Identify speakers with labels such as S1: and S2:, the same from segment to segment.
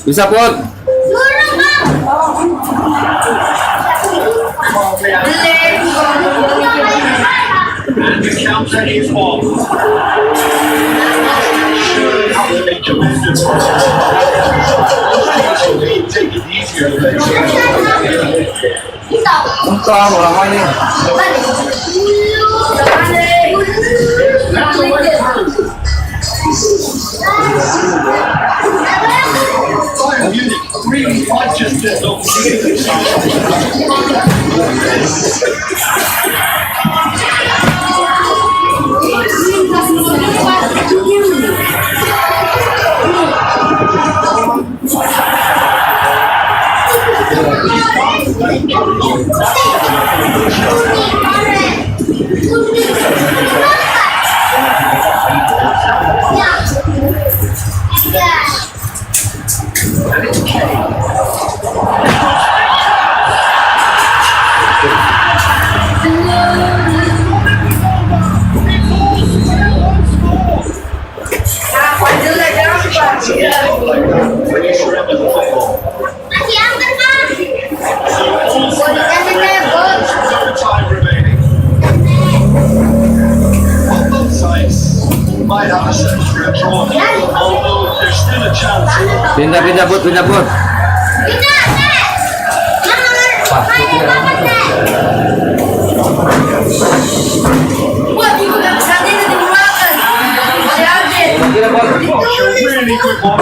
S1: Bisa pun.
S2: And the counter is off. Take it easier.
S1: Entah orang mana ni.
S2: Bayern Munich really might just get off.
S1: Pindah bot.
S2: Really good one.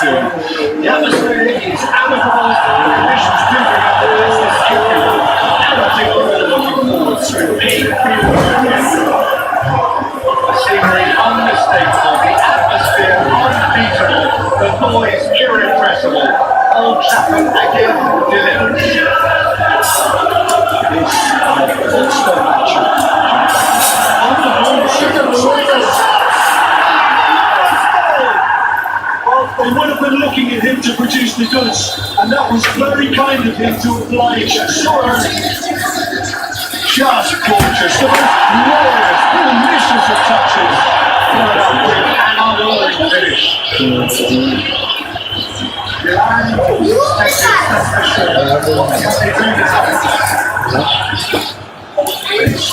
S2: The atmosphere is amicable, the conditions do bring out the best in everyone, and I think we're all looking forward to a the scenery unmistakable, the atmosphere unbeatable, the noise irrepressible. Old Trafford again delivers. This all-star match. They would have been looking at him to produce the goods, and that was very kind of him to oblige so early. Just gorgeous, the most glorious, delicious of touches. Followed up with an unworthy finish. Milan takes it, that's for sure. What can they do this after?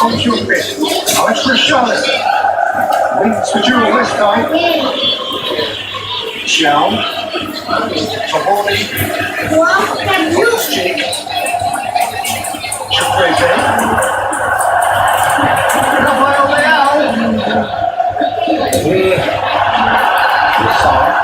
S2: Song Kyung-min. Now it's for Charlotte. Leads the duel this time. Xiao. Tahori. Jake. Chukwueze. Rafael Leao. Sarr.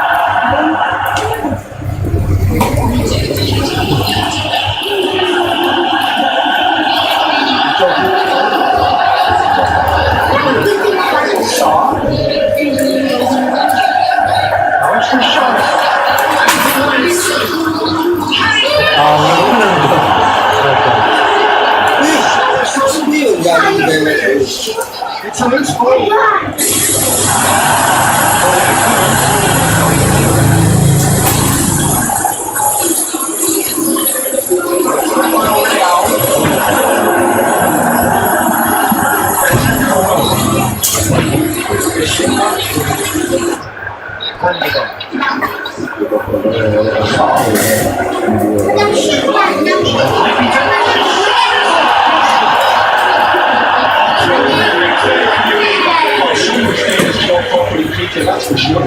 S2: It's a loose ball. That's for sure.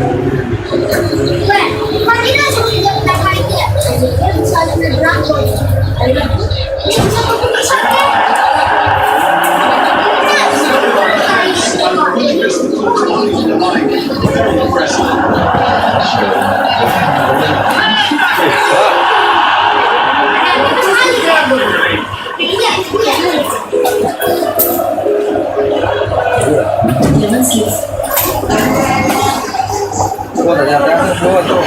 S2: Very impressive.
S1: Tuh, ternyata tuh.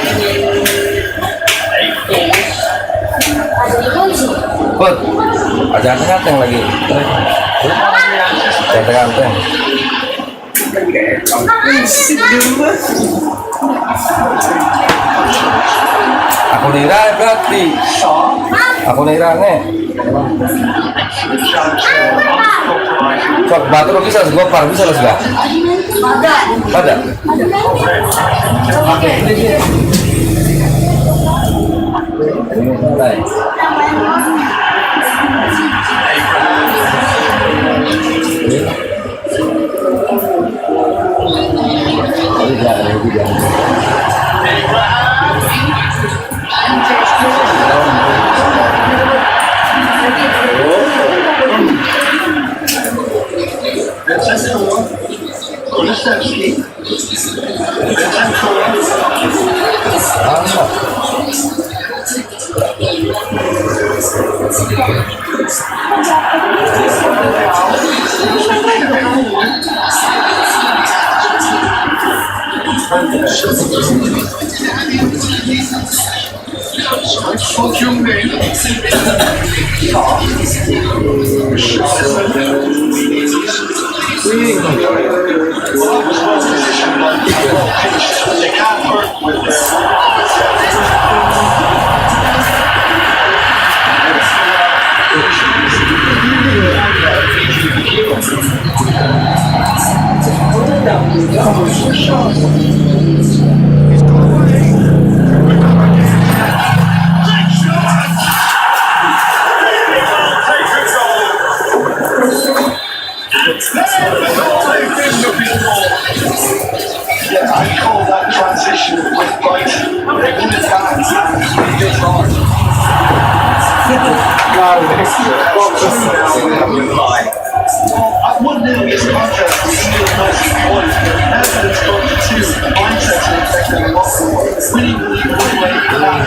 S1: Put, ada ganteng lagi. Ganteng. Aku nira berarti. Aku nira nih. Sok batu bisa gopar bisa lah sudah. Ada. Ini mulai. I call that transition with bite. Breaking the dance and it's hard. At 1-0, this contest was still nice and close, but now that it's gone to 2, the mindsets are affecting a lot more. Winning the league one way without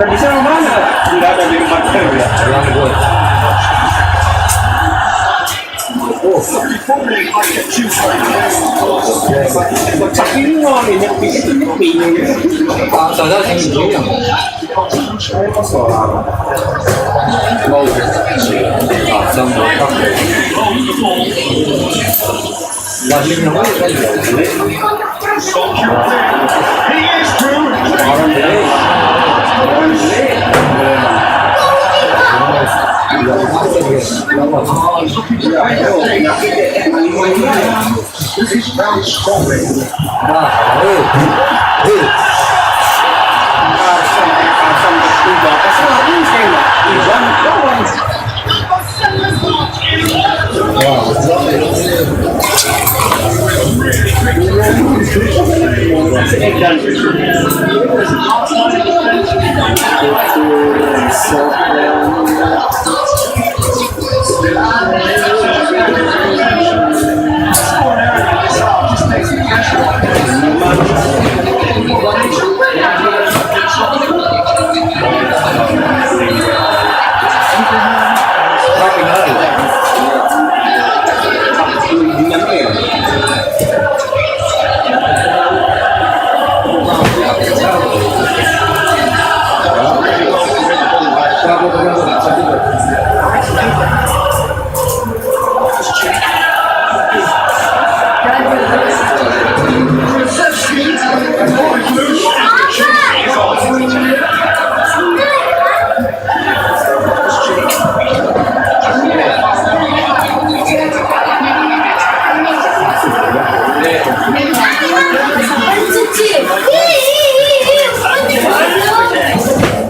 S3: Bisa mana? Tidak ada di rumah ya. Tapi ini mau nyepi itu nyepi.
S1: Saudara yang bilang. Mau.
S3: Warning naman.
S2: So cute. He is through.
S3: Orang delay. Orang delay.
S2: This is very strong.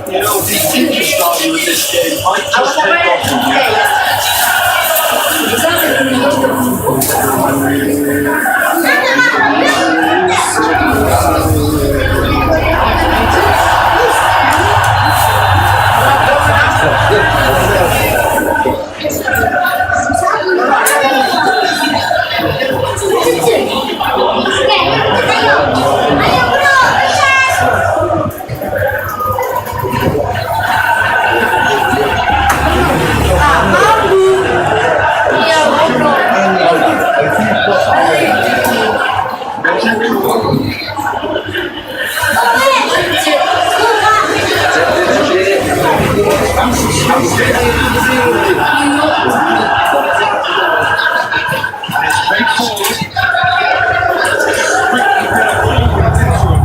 S2: You know, the interest value of this game, I just take off from you.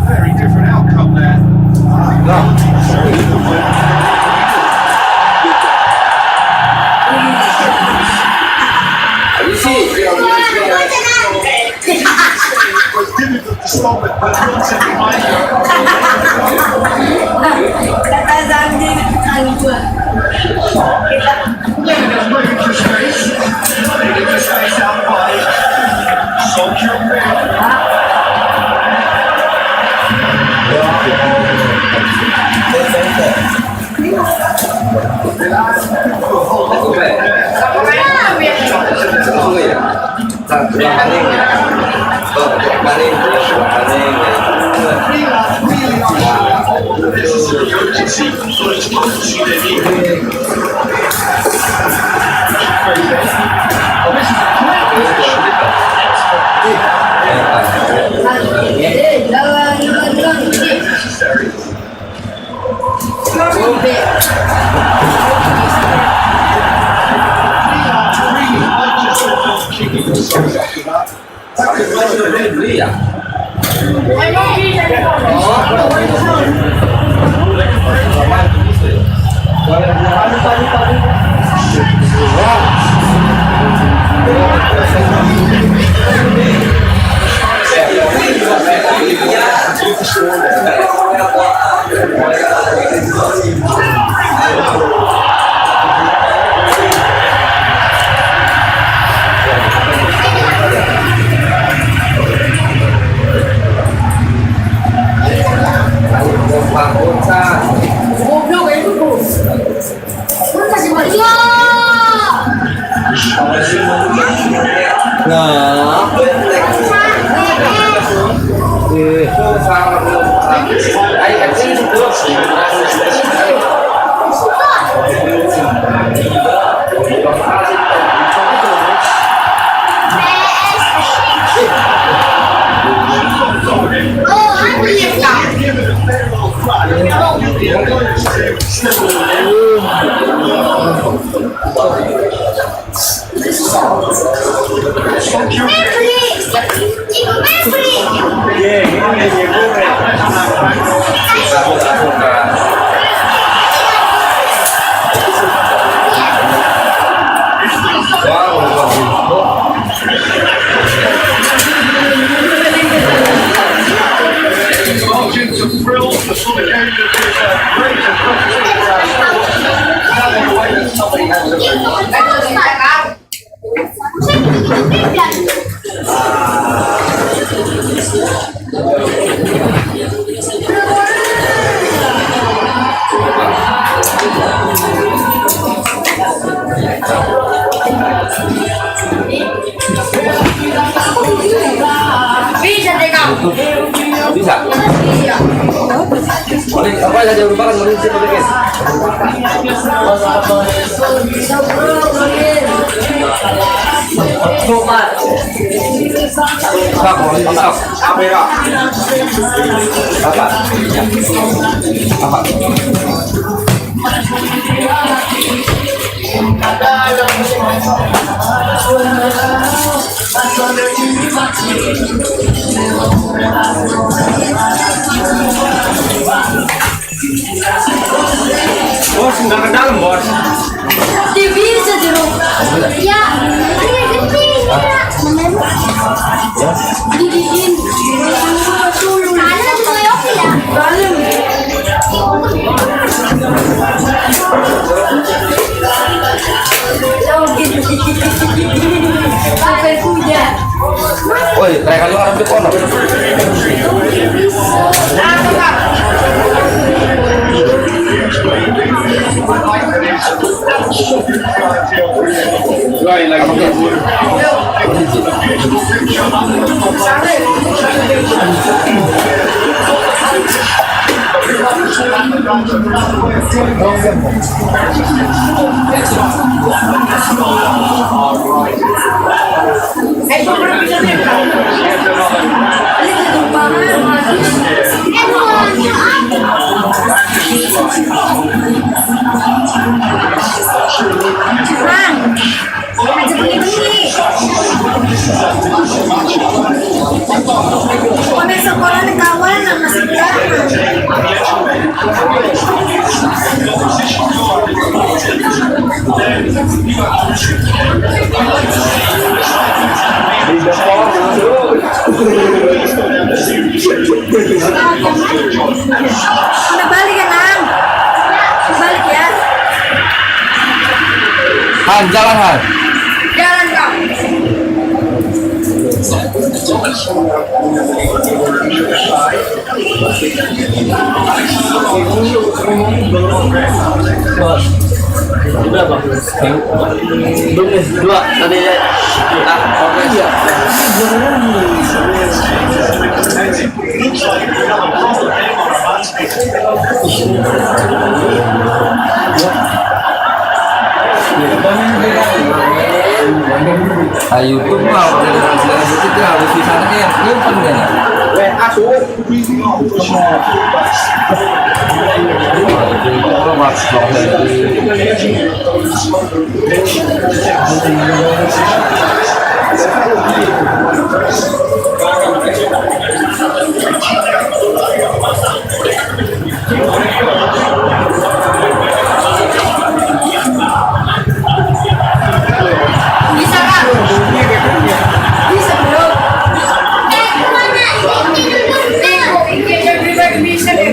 S2: Very different outcome there. It was difficult to stop it, but once it behind looking for space. Looking for space out wide. So cute. This is an emergency, so it's emergency they need. Oh, this is a great position. Necessary. Really, I just love kicking themselves after that. That could really Margins of thrill, the sort of game that is great and competitive around sports. Now in a way that somebody has to do.
S3: Bisa. Boleh apa aja jangan lupa kan mengisi podcast. Pak, mau masak kamera. Apa? Apa?
S2: Bos, nggak ke dalam, bos.
S4: Bisa jeruk. Ya, ini gede. Dibikin. Ada juga yoki ya. Dalam. Sampai hujan.
S3: Woi, mereka lu harus dikono.
S2: Right, like
S4: Kami sekolah di kawan masih belajar. Udah balik ya, Nang? Balik ya.
S3: Han, jalan Han.
S4: Jalan, Kak.
S3: Udah bang. Belum nih, dua tadi ya. Oke ya. YouTube mah segala itu harus di sana yang nyimpen kan.
S4: Bisa, Kak? Bisa, bro. Bisa deh.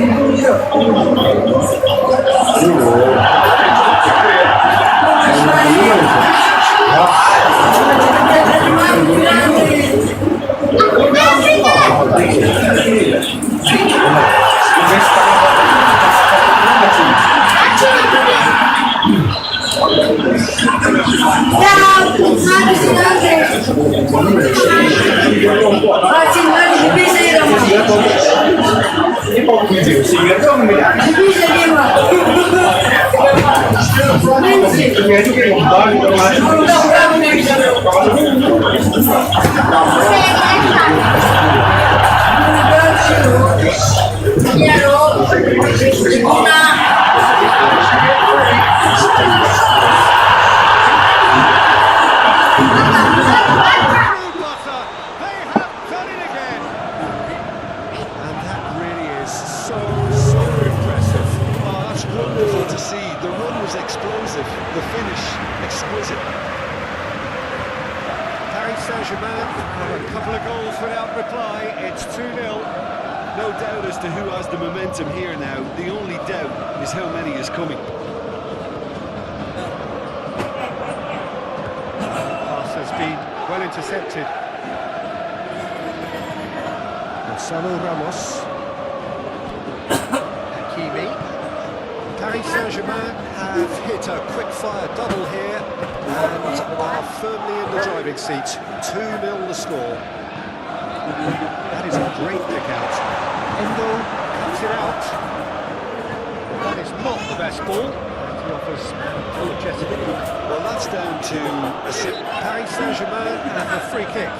S2: Saint-Germain have a couple of goals without reply. It's 2-0.
S5: No doubt as to who has the momentum here now. The only doubt is how many is coming.
S2: Pass has been well intercepted. Gonzalo Ramos. Hakimi. Paris Saint-Germain have hit a quick-fire double here and are firmly in the driving seat. 2-0 the score. That is a great pick out. Endo cuts it out. That is not the best ball. He offers apologetic.
S5: Well, that's down to
S2: Paris Saint-Germain have a free kick.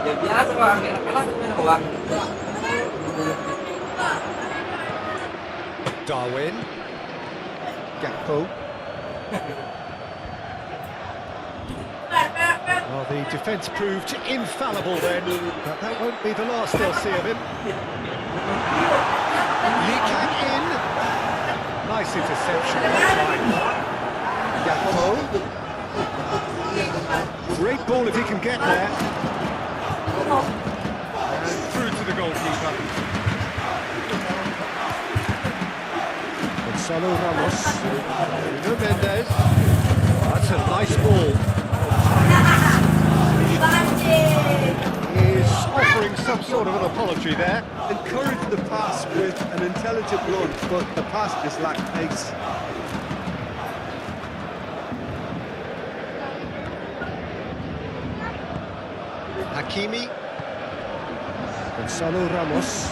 S3: Ya biasa bang, kalah gimana bang?
S2: Darwin. Gakpo. Well, the defence proved infallible then, but that won't be the last they'll see of him. Lee Kang in. Nice interception that time. Gakpo. Great ball if he can get there. And through to the goalkeeper. Gonzalo Ramos. Nuno Mendes. That's a nice ball. Is offering some sort of an apology there.
S5: encouraged the pass with an intelligent run, but the pass just lacked pace.
S2: Hakimi. Gonzalo Ramos.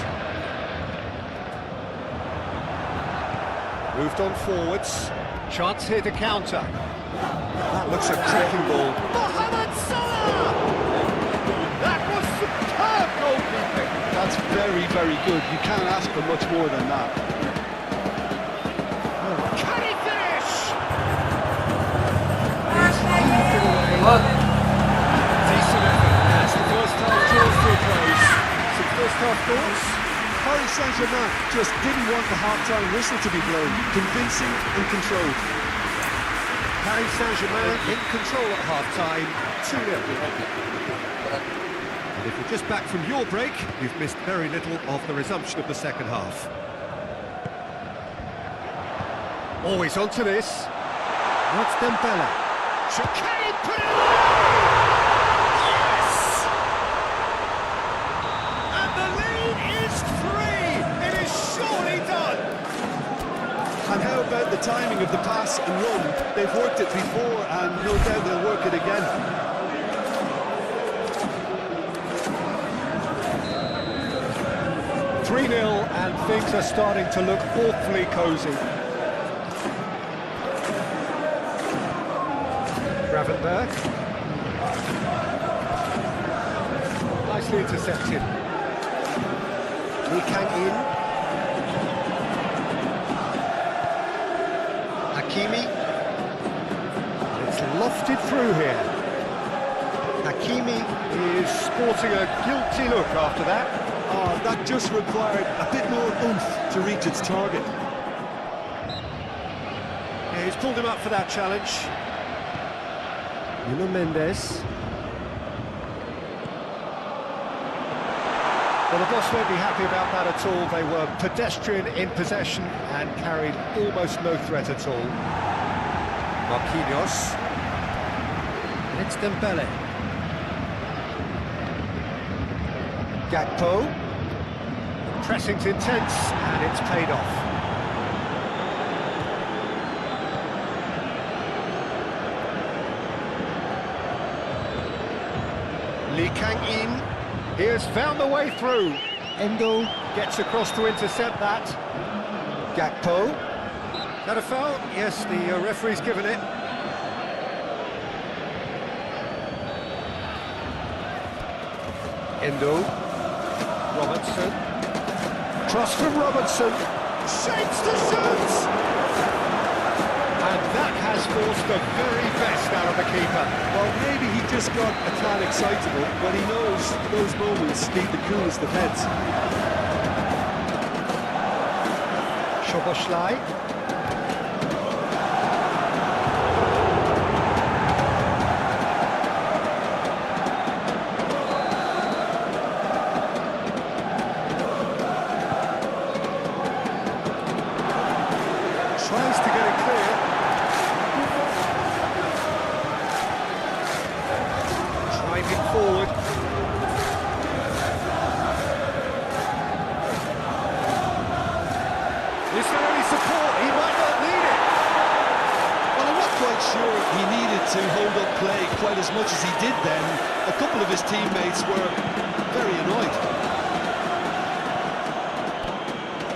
S2: Moved on forwards. Chance here to counter. That looks a cracking ball. Mohamed Salah! That was superb goalkeeping.
S5: That's very, very good. You can't ask for much more than that.
S2: Can he finish?
S3: What?
S2: Decent effort as the first half draws to a close. Some first half thoughts?
S5: Paris Saint-Germain just didn't want the half-time whistle to be blown. Convincing and controlled.
S2: Paris Saint-Germain in control at half-time, 2-0. And if you're just back from your break, you've missed very little of the resumption of the second half. Always on to this. That's Dembele. Can he put it away? Yes! And the lead is 3! It is surely done!
S5: And how about the timing of the pass and run? They've worked it before and no doubt they'll work it again.
S2: Three 0 and things are starting to look awfully cosy. Gravenberg. Nicely intercepted. Lee Kang in. Hakimi. It's lofted through here. Hakimi is sporting a guilty look after that.
S5: Oh, that just required a bit more oomph to reach its target.
S2: Yeah, he's pulled him up for that challenge. Nuno Mendes. Well, the boss won't be happy about that at all. They were pedestrian in possession and carried almost no threat at all. Marquinhos. And it's Dembele. Gakpo. Pressing's intense and it's paid off. Lee Kang in. He has found the way through. Endo gets across to intercept that. Gakpo. Is that a foul? Yes, the referee's given it. Endo. Robertson. Cross from Robertson. Shapes to shoot! And that has forced the very best out of the keeper.
S5: Well, maybe he just got a tad excitable, but he knows those moments need the coolest of heads.
S2: Szoboszlai.
S5: to hold up play quite as much as he did then, a couple of his teammates were very annoyed.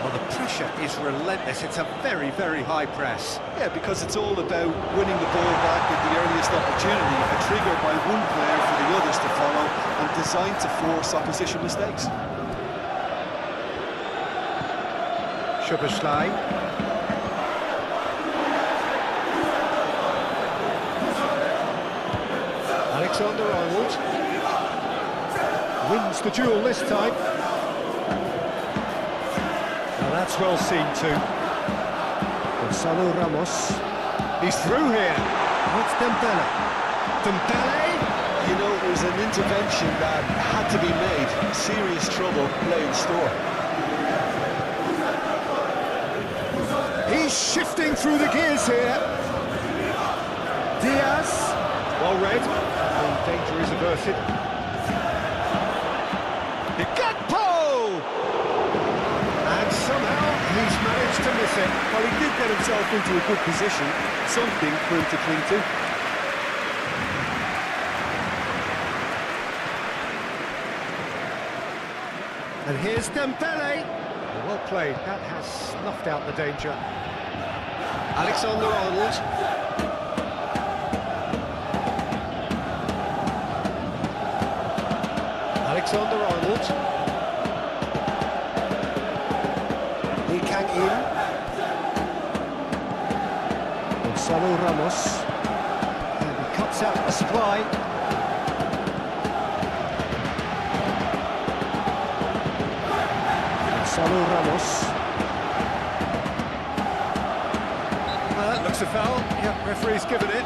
S6: Well, the pressure is relentless. It's a very, very high press.
S5: Yeah, because it's all about winning the ball back at the earliest opportunity, a trigger by one player for the others to follow, and designed to force opposition mistakes.
S6: Schuberschlei. Alexander-Arnold wins the duel this time. Now that's well seen too. Gonzalo Ramos. He's through here. What's Dembele? Dembele?
S5: You know, it was an intervention that had to be made. Serious trouble lay in store.
S6: He's shifting through the gears here. Diaz. Well read. And danger is averted. Gakpo! And somehow he's managed to miss it.
S5: Well, he did get himself into a good position, something for him to cling to.
S6: And here's Dembele. Well played. That has snuffed out the danger. Alexander-Arnold. Alexander-Arnold. Kang in. Gonzalo Ramos. And he cuts out the supply. Gonzalo Ramos. Well, that looks a foul. Yeah, referee's given it.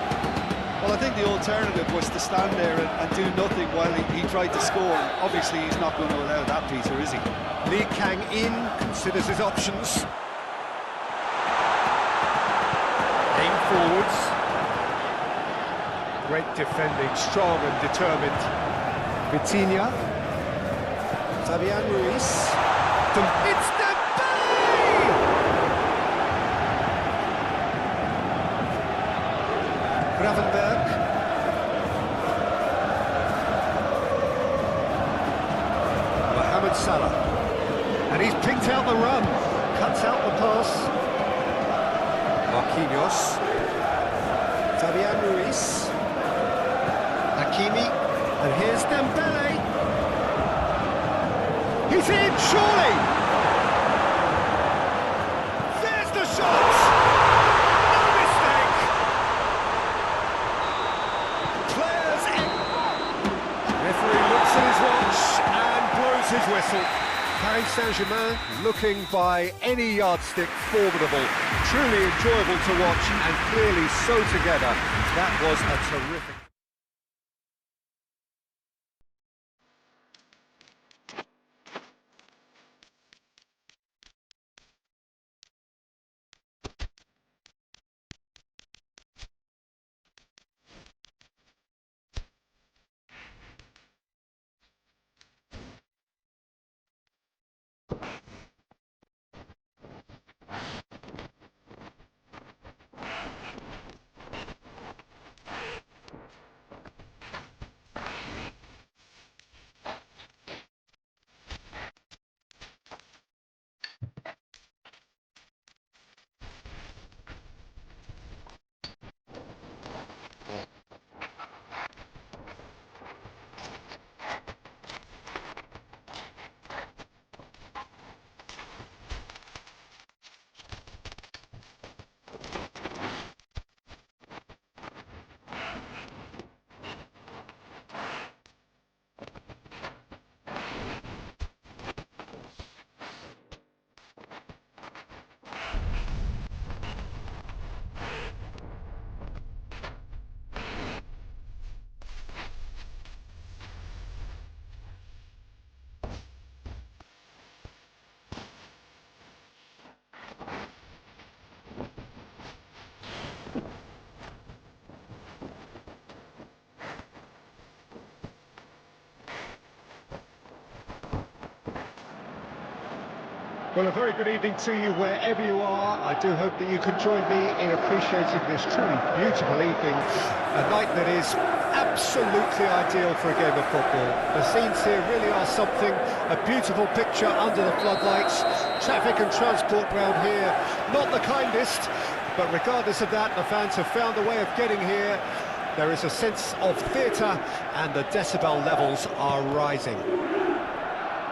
S5: Well, I think the alternative was to stand there and do nothing while he tried to score. Obviously, he's not going to allow that, Peter, is he?
S6: Kang in, considers his options. Aim forwards. Great defending, strong and determined. Vitinha. Fabian Ruiz. It's Dembele! Gravenberg. Mohamed Salah. And he's picked out the run. Cuts out the pass. Marquinhos. Fabian Ruiz. Hakimi. And here's Dembele. He's in, surely! There's the shot! No mistake! Players in. Referee looks at his watch and blows his whistle. Paris Saint-Germain looking by any yardstick formidable. Truly enjoyable to watch and clearly so together. That was a terrific... Well, a very good evening to you wherever you are. I do hope that you can join me in appreciating this truly beautiful evening. A night that is absolutely ideal for a game of football. The scenes here really are something. A beautiful picture under the floodlights. Traffic and transport round here, not the kindest. But regardless of that, the fans have found a way of getting here. There is a sense of theatre and the decibel levels are rising.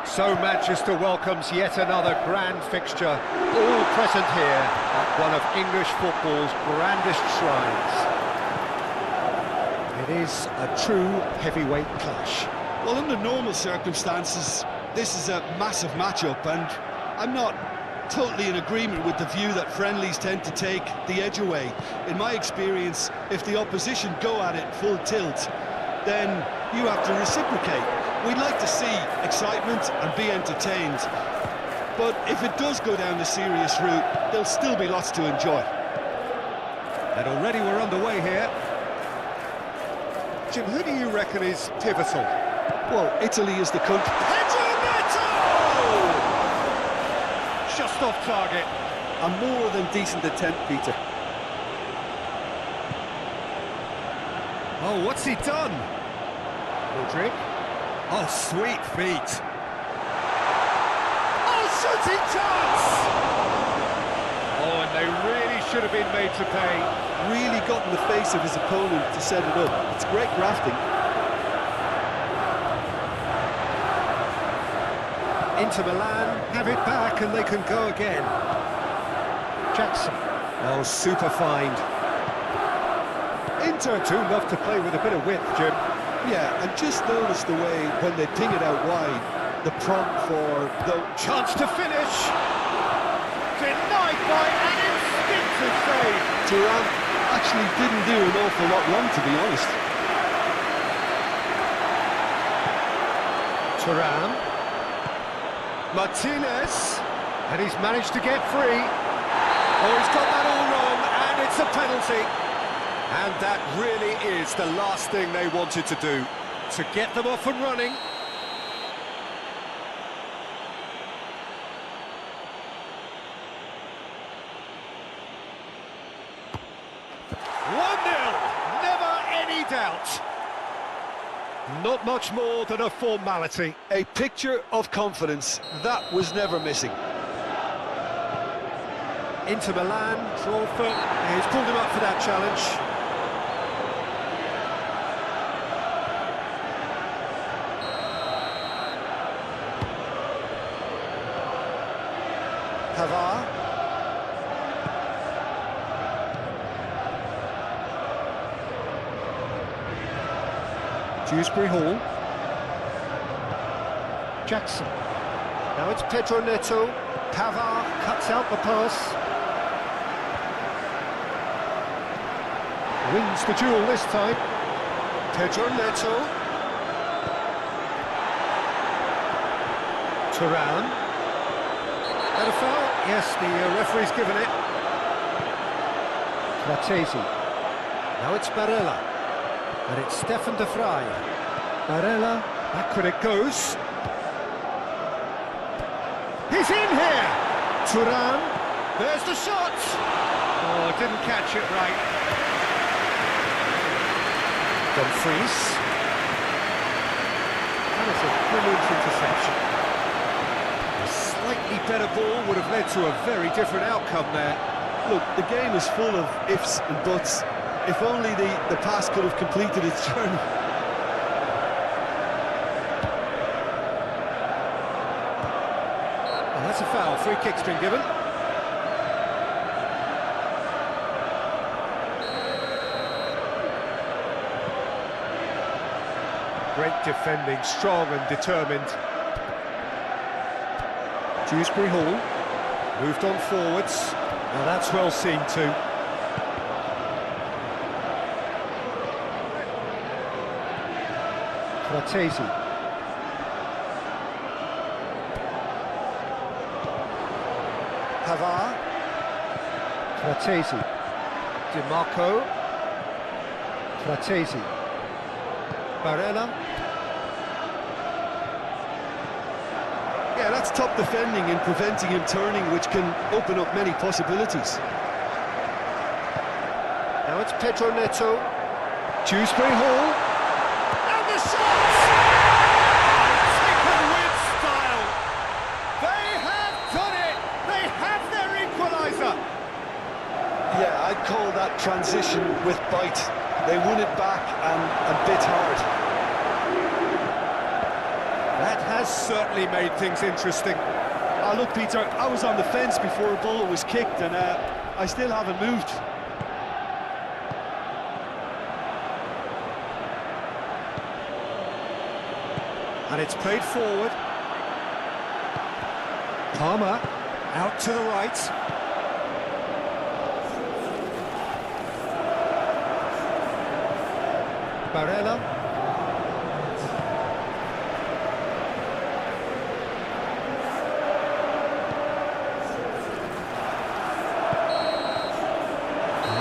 S6: So Manchester welcomes yet another grand fixture, all present here at one of English football's grandest shrines. It is a true heavyweight clash.
S5: Well, under normal circumstances, this is a massive matchup, and I'm not totally in agreement with the view that friendlies tend to take the edge away. In my experience, if the opposition go at it full tilt, then you have to reciprocate. We'd like to see excitement and be entertained, but if it does go down the serious route, there'll still be lots to enjoy.
S6: And already we're underway here. Jim, who do you reckon is pivotal?
S5: Well, Italy is the country.
S6: Just off target.
S5: A more than decent attempt, Peter.
S6: Oh, what's he done? Rodrigue. Oh, sweet feet. Oh, shooting chance! Oh, and they really should have been made to pay.
S5: Really got in the face of his opponent to set it up. It's great grafting.
S6: Inter Milan have it back and they can go again. Jackson. Oh, super find. Inter too love to play with a bit of width, Jim.
S5: Yeah, and just notice the way when they ping it out wide, the prompt for the
S6: Chance to finish. Denied by an instinctive save.
S5: Turan actually didn't do an awful lot wrong, to be honest.
S6: Thuram. Martinez. And he's managed to get free. Oh, he's got that all wrong, and it's a penalty. And that really is the last thing they wanted to do, to get them off and running. Never any doubt. Not much more than a formality.
S5: A picture of confidence that was never missing.
S6: Inter Milan, Crawford, he's pulled him up for that challenge. Pavard. Dewsbury Hall. Jackson. Now it's Pedro Neto. Pavard cuts out the pass. Wins the duel this time. Pedro Neto. Thuram. Had a foul? Yes, the referee's given it. Fratesi. Now it's Barella. And it's Stefan de Vrij. Barella, backward it goes. He's in here! Thuram. There's the shot! Oh, didn't catch it right. Dumfries. That is a brilliant interception. A slightly better ball would have led to a very different outcome there.
S5: Look, the game is full of ifs and buts. If only the pass could have completed its journey.
S6: And that's a foul. Free kick's been given. Great defending, strong and determined. Dewsbury Hall moved on forwards. Now that's well seen too. Fratesi. Pavard. Fratesi. Di Marco. Fratesi. Barella.
S5: Yeah, that's top defending and preventing him turning, which can open up many possibilities.
S6: Now it's Pedro Neto. Dewsbury Hall. And the shot! Taken with style. They have done it! They have their equaliser!
S5: Yeah, I'd call that transition with bite. They won it back and bit hard.
S6: That has certainly made things interesting.
S5: Look, Peter, I was on the fence before a ball was kicked, and I still haven't moved.
S6: And it's played forward. Palmer out to the right. Barella.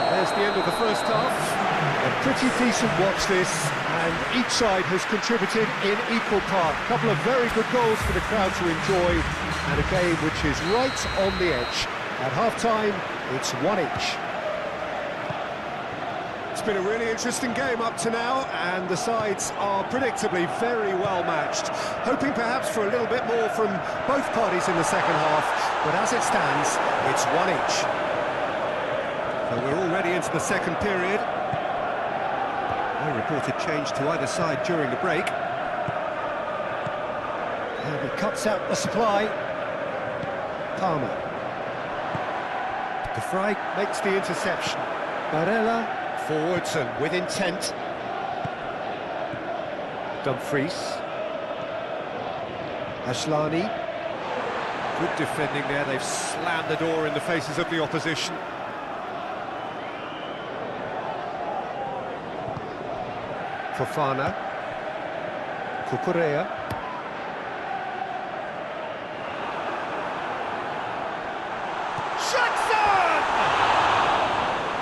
S6: There's the end of the first half. A pretty decent watch this, and each side has contributed in equal part. A couple of very good goals for the crowd to enjoy, and a game which is right on the edge. At half-time, it's 1 each. It's been a really interesting game up to now, and the sides are predictably very well matched. Hoping perhaps for a little bit more from both parties in the second half, but as it stands, it's 1 each. So we're already into the second period. No reported change to either side during the break. And he cuts out the supply. Palmer. De Vrij makes the interception. Barella forwards and with intent. Dumfries. Ashlani. Good defending there, they've slammed the door in the faces of the opposition. Fofana. Cucurella. Jackson!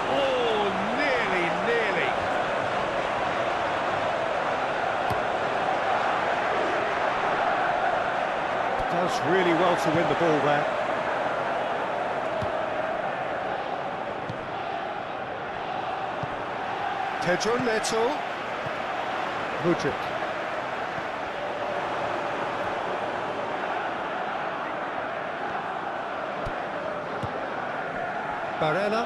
S6: Oh, nearly. Does really well to win the ball there. Pedro Neto. Mudryk. Barella.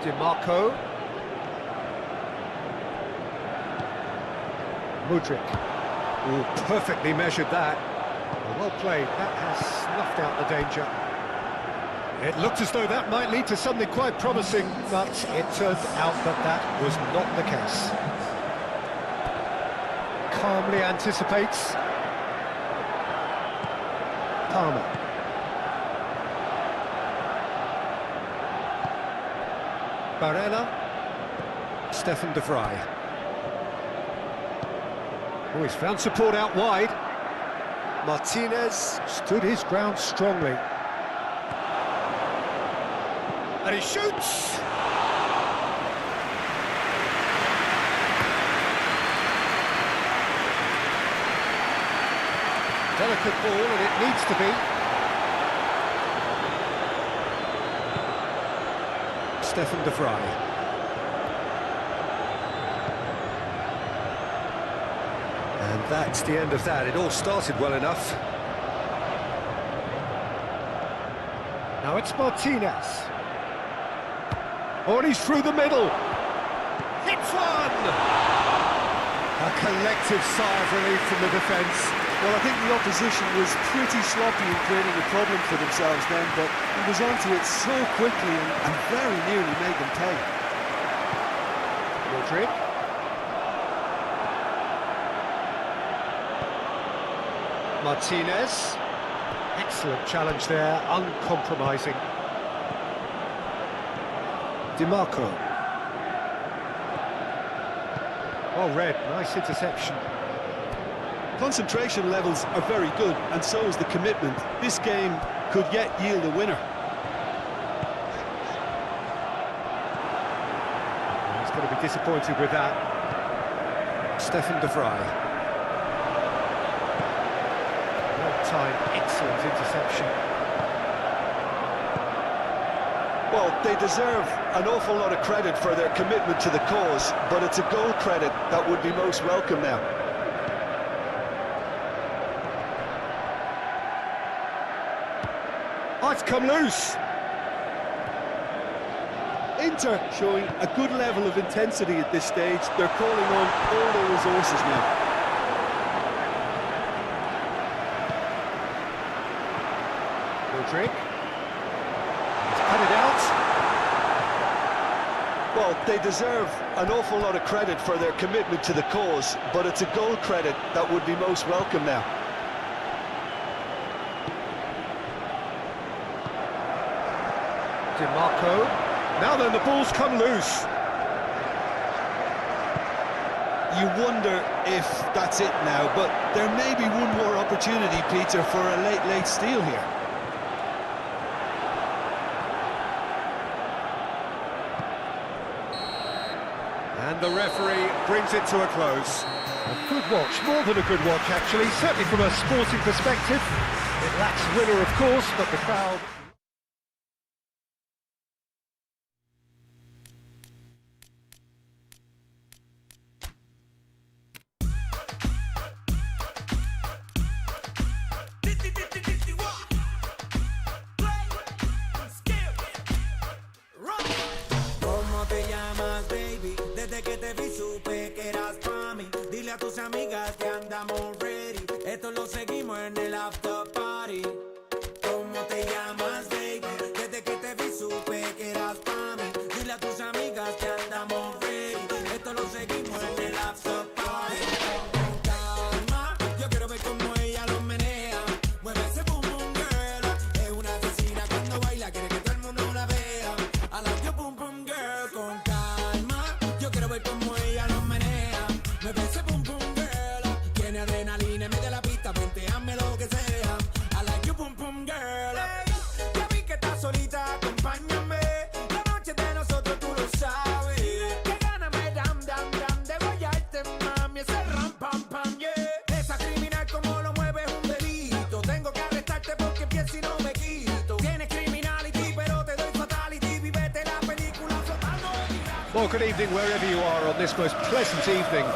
S6: DiMarco. Mudryk. Oh, perfectly measured that. Well played. That has snuffed out the danger. It looked as though that might lead to something quite promising, but it turned out that that was not the case. Calmly anticipates. Palmer. Barella. Stefan de Vrij. Oh, he's found support out wide. Martinez stood his ground strongly. And he shoots! Delicate ball, and it needs to be. Stefan de Vrij. And that's the end of that. It all started well enough. Now it's Martinez. Oh, and he's through the middle. Hits one! A collective sigh of relief from the defence.
S5: Well, I think the opposition was pretty sloppy in creating a problem for themselves then, but he was onto it so quickly and very nearly made them pay.
S6: Mudryk. Martinez. Excellent challenge there, uncompromising. DiMarco. Well read, nice interception.
S5: Concentration levels are very good, and so is the commitment. This game could yet yield a winner.
S6: He's going to be disappointed with that. Stefan de Vrij. well-timed, excellent interception.
S5: Well, they deserve an awful lot of credit for their commitment to the cause, but it's a goal credit that would be most welcome now.
S6: Oh, it's come loose.
S5: Inter showing a good level of intensity at this stage. They're calling on all their resources now.
S6: Rodrigue. He's cut it out.
S5: Well, they deserve an awful lot of credit for their commitment to the cause, but it's a goal credit that would be most welcome now.
S6: DiMarco. Now then, the ball's come loose.
S5: You wonder if that's it now, but there may be one more opportunity, Peter, for a late steal here.
S6: And the referee brings it to a close. A good watch, more than a good watch actually, certainly from a sporting perspective. It lacks winner, of course, but the crowd...
S7: ¿Cómo te llamas, baby? Desde que te vi supe que eras pa' mí. Dile a tus amigas que andamos ready. Esto lo seguimos en el after party. ¿Cómo te llamas, baby? Desde que te vi supe que eras pa' mí. Dile a tus amigas que andamos ready. Esto lo seguimos en el after party. Con calma, yo quiero ver cómo ella lo menea. Mueve ese boom boom girl. Es una asesina cuando baila, quiere que todo el mundo la vea. I like your boom boom girl. Con calma, yo quiero ver cómo ella lo menea. Mueve ese boom boom girl. Tiene adrenalina en medio de la pista, venteame lo que sea. I like your boom boom girl. Ya vi que estás solita, acompáñame. La noche de nosotros tú lo sabes. Que gana me dam dam dam de guayarte, mami. Ese ram pam pam, yeah. Esa criminal como lo mueve es un delito. Tengo que arrestarte porque pienso y no me quito. Tienes criminality, pero te doy fatality. Vivete la película flotando en mi radio.
S6: Well, good evening wherever you are on this most pleasant evening.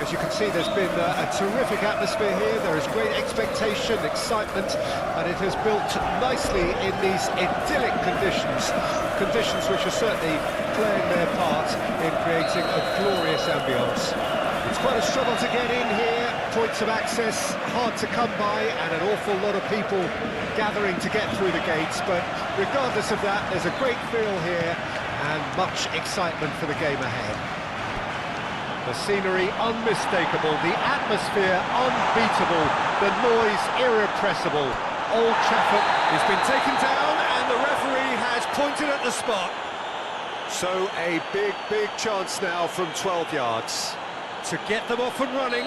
S6: As you can see, there's been a terrific atmosphere here. There is great expectation, excitement, and it has built nicely in these idyllic conditions. Conditions which are certainly playing their part in creating a glorious ambience. It's quite a struggle to get in here, points of access hard to come by, and an awful lot of people gathering to get through the gates, but regardless of that, there's a great feel here and much excitement for the game ahead. The scenery unmistakable, the atmosphere unbeatable, the noise irrepressible. Old Trafford has been taken down and the referee has pointed at the spot. So a big chance now from 12 yards to get them off and running.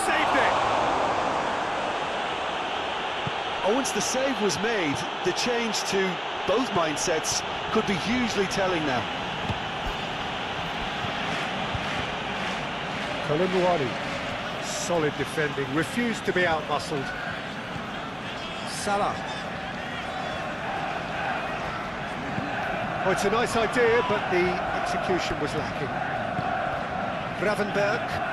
S6: Saved it!
S5: Once the save was made, the change to both mindsets could be hugely telling now.
S6: Colin, solid defending, refused to be out-muscled. Salah. Oh, it's a nice idea, but the execution was lacking. Gravenberg.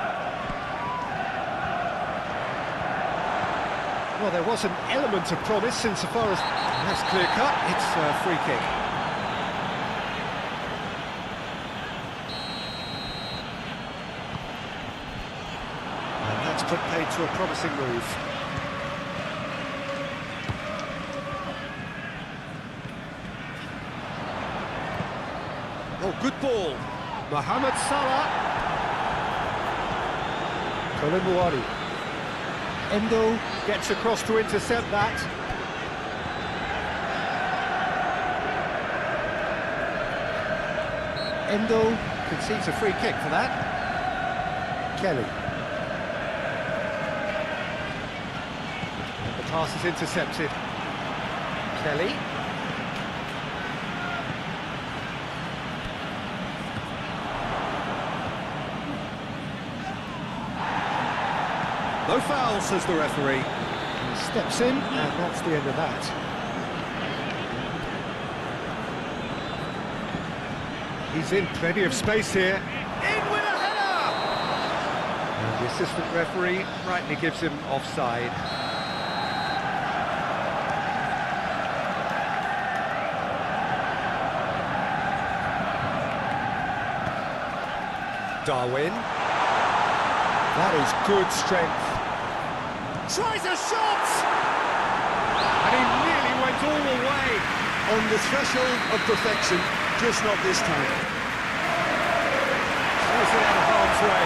S6: Well, there was an element of promise insofar as that's clear cut. It's a free kick. And that's put paid to a promising move. Oh, good ball. Mohamed Salah. Colin. Endo gets across to intercept that. Endo concedes a free kick for that. Kelly. And the pass is intercepted. Kelly. No foul, says the referee. He steps in, and that's the end of that. He's in plenty of space here. In with a header! And the assistant referee rightly gives him offside. Darwin. That is good strength. Tries a shot! And he nearly went all the way.
S5: On the threshold of perfection, just not this time.
S6: Throws it out of harm's way.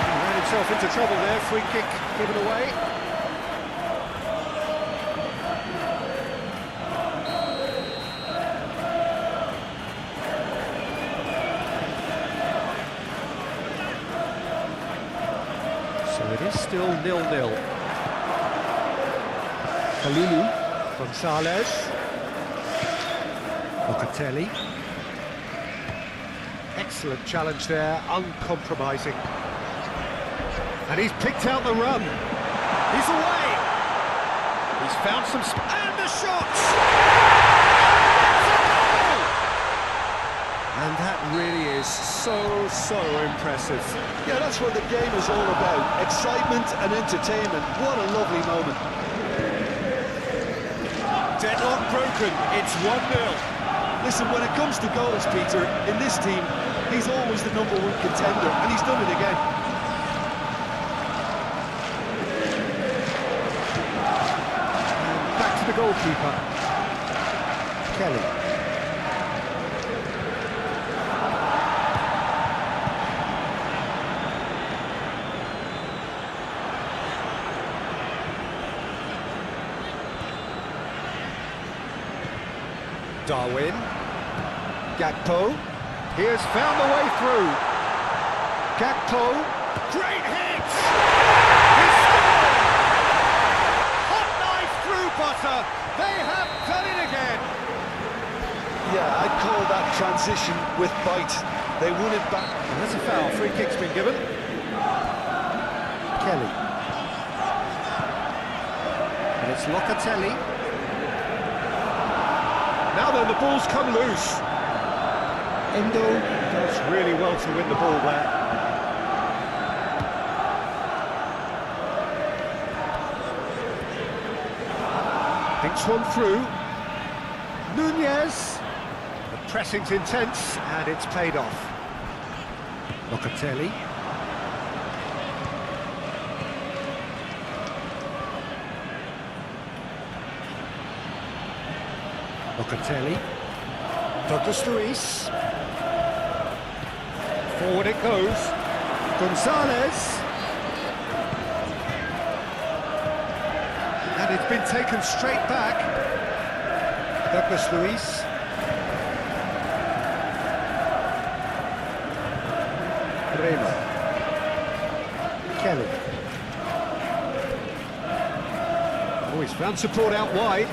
S6: He ran himself into trouble there. Free kick given away. So it is still 0-0. Kalulu, Gonzalez, Locatelli. Excellent challenge there, uncompromising. And he's picked out the run. He's away. He's found some... and the shot! And that really is so impressive.
S5: Yeah, that's what the game is all about. Excitement and entertainment. What a lovely moment.
S6: Deadlock broken, it's 1-0.
S5: Listen, when it comes to goals, Peter, in this team, he's always the #1 contender, and he's done it again.
S6: And back to the goalkeeper. Kelly. Darwin. Gakpo. He has found the way through. Gakpo. Great hit! He scored! Hot knife through butter. They have done it again.
S5: Yeah, I'd call that transition with bite. They won it back.
S6: And that's a foul. Free kick's been given. Kelly. And it's Locatelli. Now then, the ball's come loose. Endo does really well to win the ball there. Thinks one through. Nunez. The pressing's intense, and it's paid off. Locatelli. Locatelli. Douglas Luiz. Forward it goes. Gonzalez. And it's been taken straight back. Douglas Luiz. Rema. Kelly. Oh, he's found support out wide.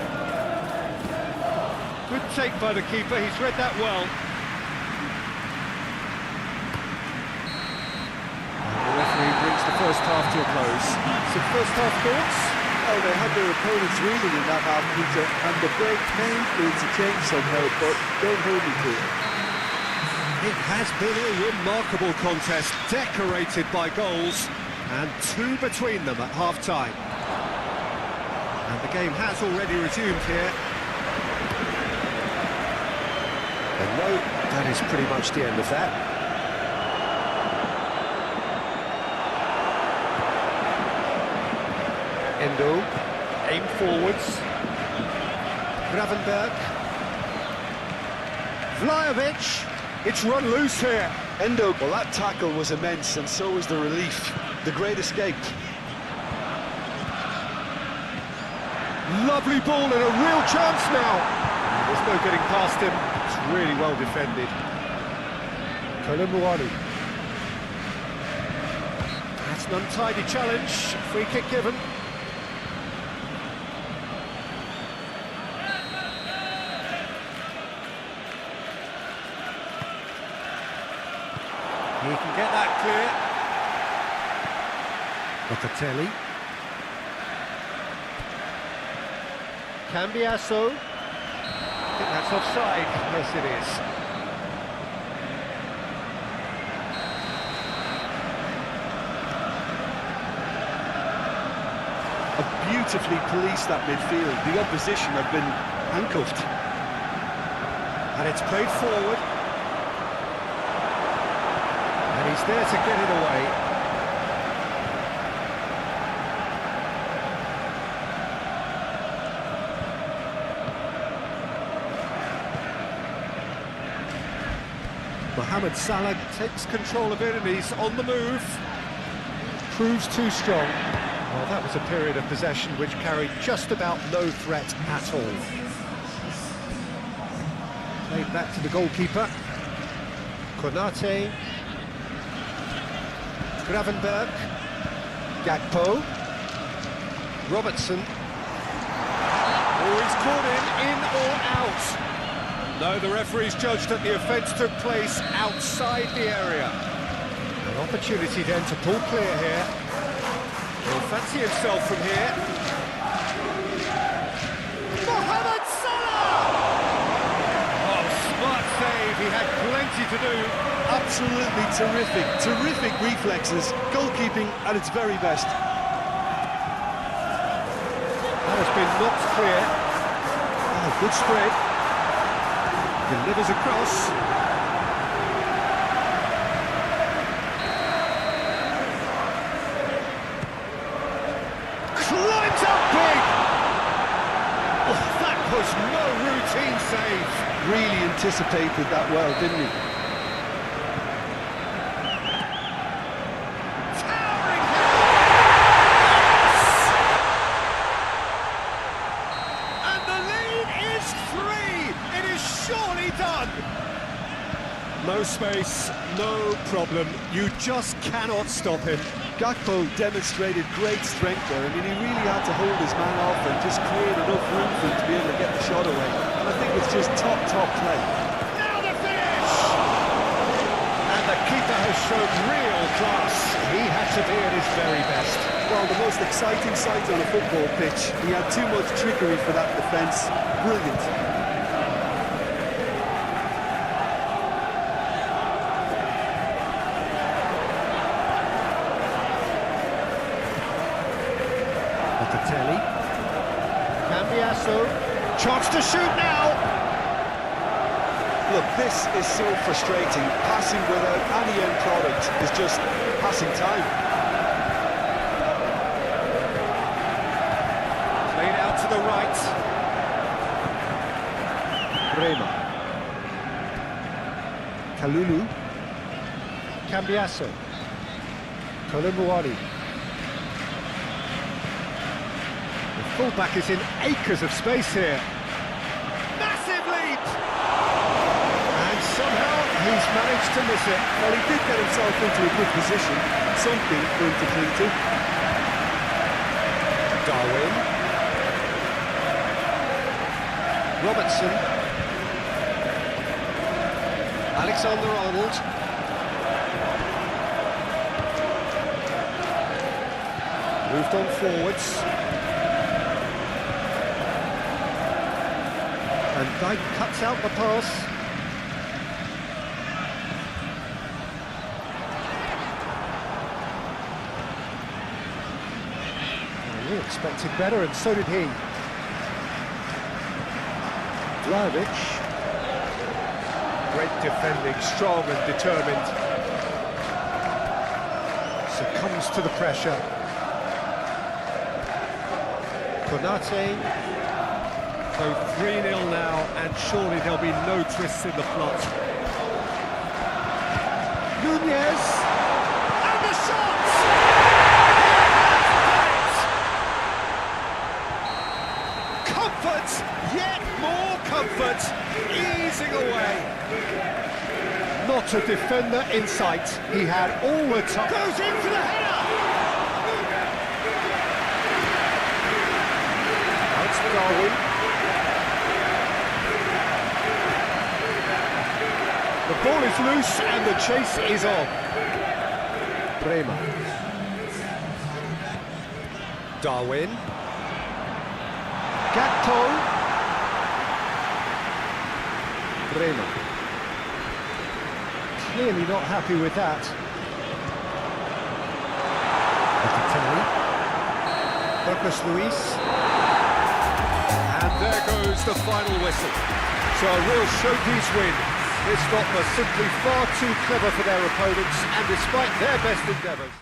S6: Good take by the keeper, he's read that well. And the referee brings the first half to a close. Some first half thoughts?
S5: Oh, they had their opponents reeling in that half, Peter, and the break came through to change somehow, but don't hold me to it.
S6: It has been a remarkable contest, decorated by goals, and 2 between them at half-time. And the game has already resumed here. And no, that is pretty much the end of that. Endo, aim forwards. Gravenberg. Vlahovic. It's run loose here.
S5: Endo, well, that tackle was immense, and so was the relief. The great escape.
S6: Lovely ball and a real chance now. There's no getting past him. It's really well defended. Kolomuani. That's an untidy challenge. Free kick given. He can get that clear. Locatelli. Cambiasso. I think that's offside. Yes, it is.
S5: Beautifully policed that midfield. The opposition have been handcuffed.
S6: And it's played forward. And he's there to get it away. Mohamed Salah takes control of it and he's on the move. Proves too strong. Well, that was a period of possession which carried just about no threat at all. Played back to the goalkeeper. Konate. Gravenberg. Gakpo. Robertson. Oh, he's caught in or out. No, the referee's judged that the offence took place outside the area. An opportunity then to pull clear here. He'll fancy himself from here. Mohamed Salah! Oh, smart save. He had plenty to do.
S5: Absolutely terrific, terrific reflexes. Goalkeeping at its very best.
S6: That has been knocked clear. Oh, good spread. Delivers across. Climbs up big! Oh, that was no routine save.
S5: Really anticipated that well, didn't he?
S6: Towering yes! And the lead is 3. It is surely done. No space, no problem. You just cannot stop him.
S5: Gakpo demonstrated great strength there. I mean, he really had to hold his man off and just create enough room for him to be able to get the shot away. And I think it's just top play.
S6: Now the finish! And the keeper has shown real class. He had to be at his very best.
S5: Well, the most exciting sight on the football pitch. He had too much trickery for that defence. Brilliant.
S6: Locatelli. Cambiasso. Chance to shoot now.
S5: Look, this is so frustrating. Passing without any end product is just passing time.
S6: Played out to the right. Rema. Kalulu. Cambiasso. Kolomuani. The fullback is in acres of space here. Massive leap! And somehow he's managed to miss it.
S5: Well, he did get himself into a good position. Something for him to cling to.
S6: Darwin. Robertson. Alexander-Arnold. Moved on forwards. And Dyke cuts out the pass. Well, we expected better, and so did he. Vlahovic. Great defending, strong and determined. Succumbs to the pressure. Konate. So 3-0 now, and surely there'll be no twists in the plot. Nunez! And the shot! Comfort! Yet more comfort! Easing away. Not a defender in sight. He had all the time. Goes in for the header! That's Darwin. The ball is loose and the chase is on. Bremer. Darwin. Gatto. Bremer. Clearly not happy with that. Locatelli. Marcus Luis. And there goes the final whistle. So a real showpiece win. This lot was simply far too clever for their opponents, and despite their best endeavours.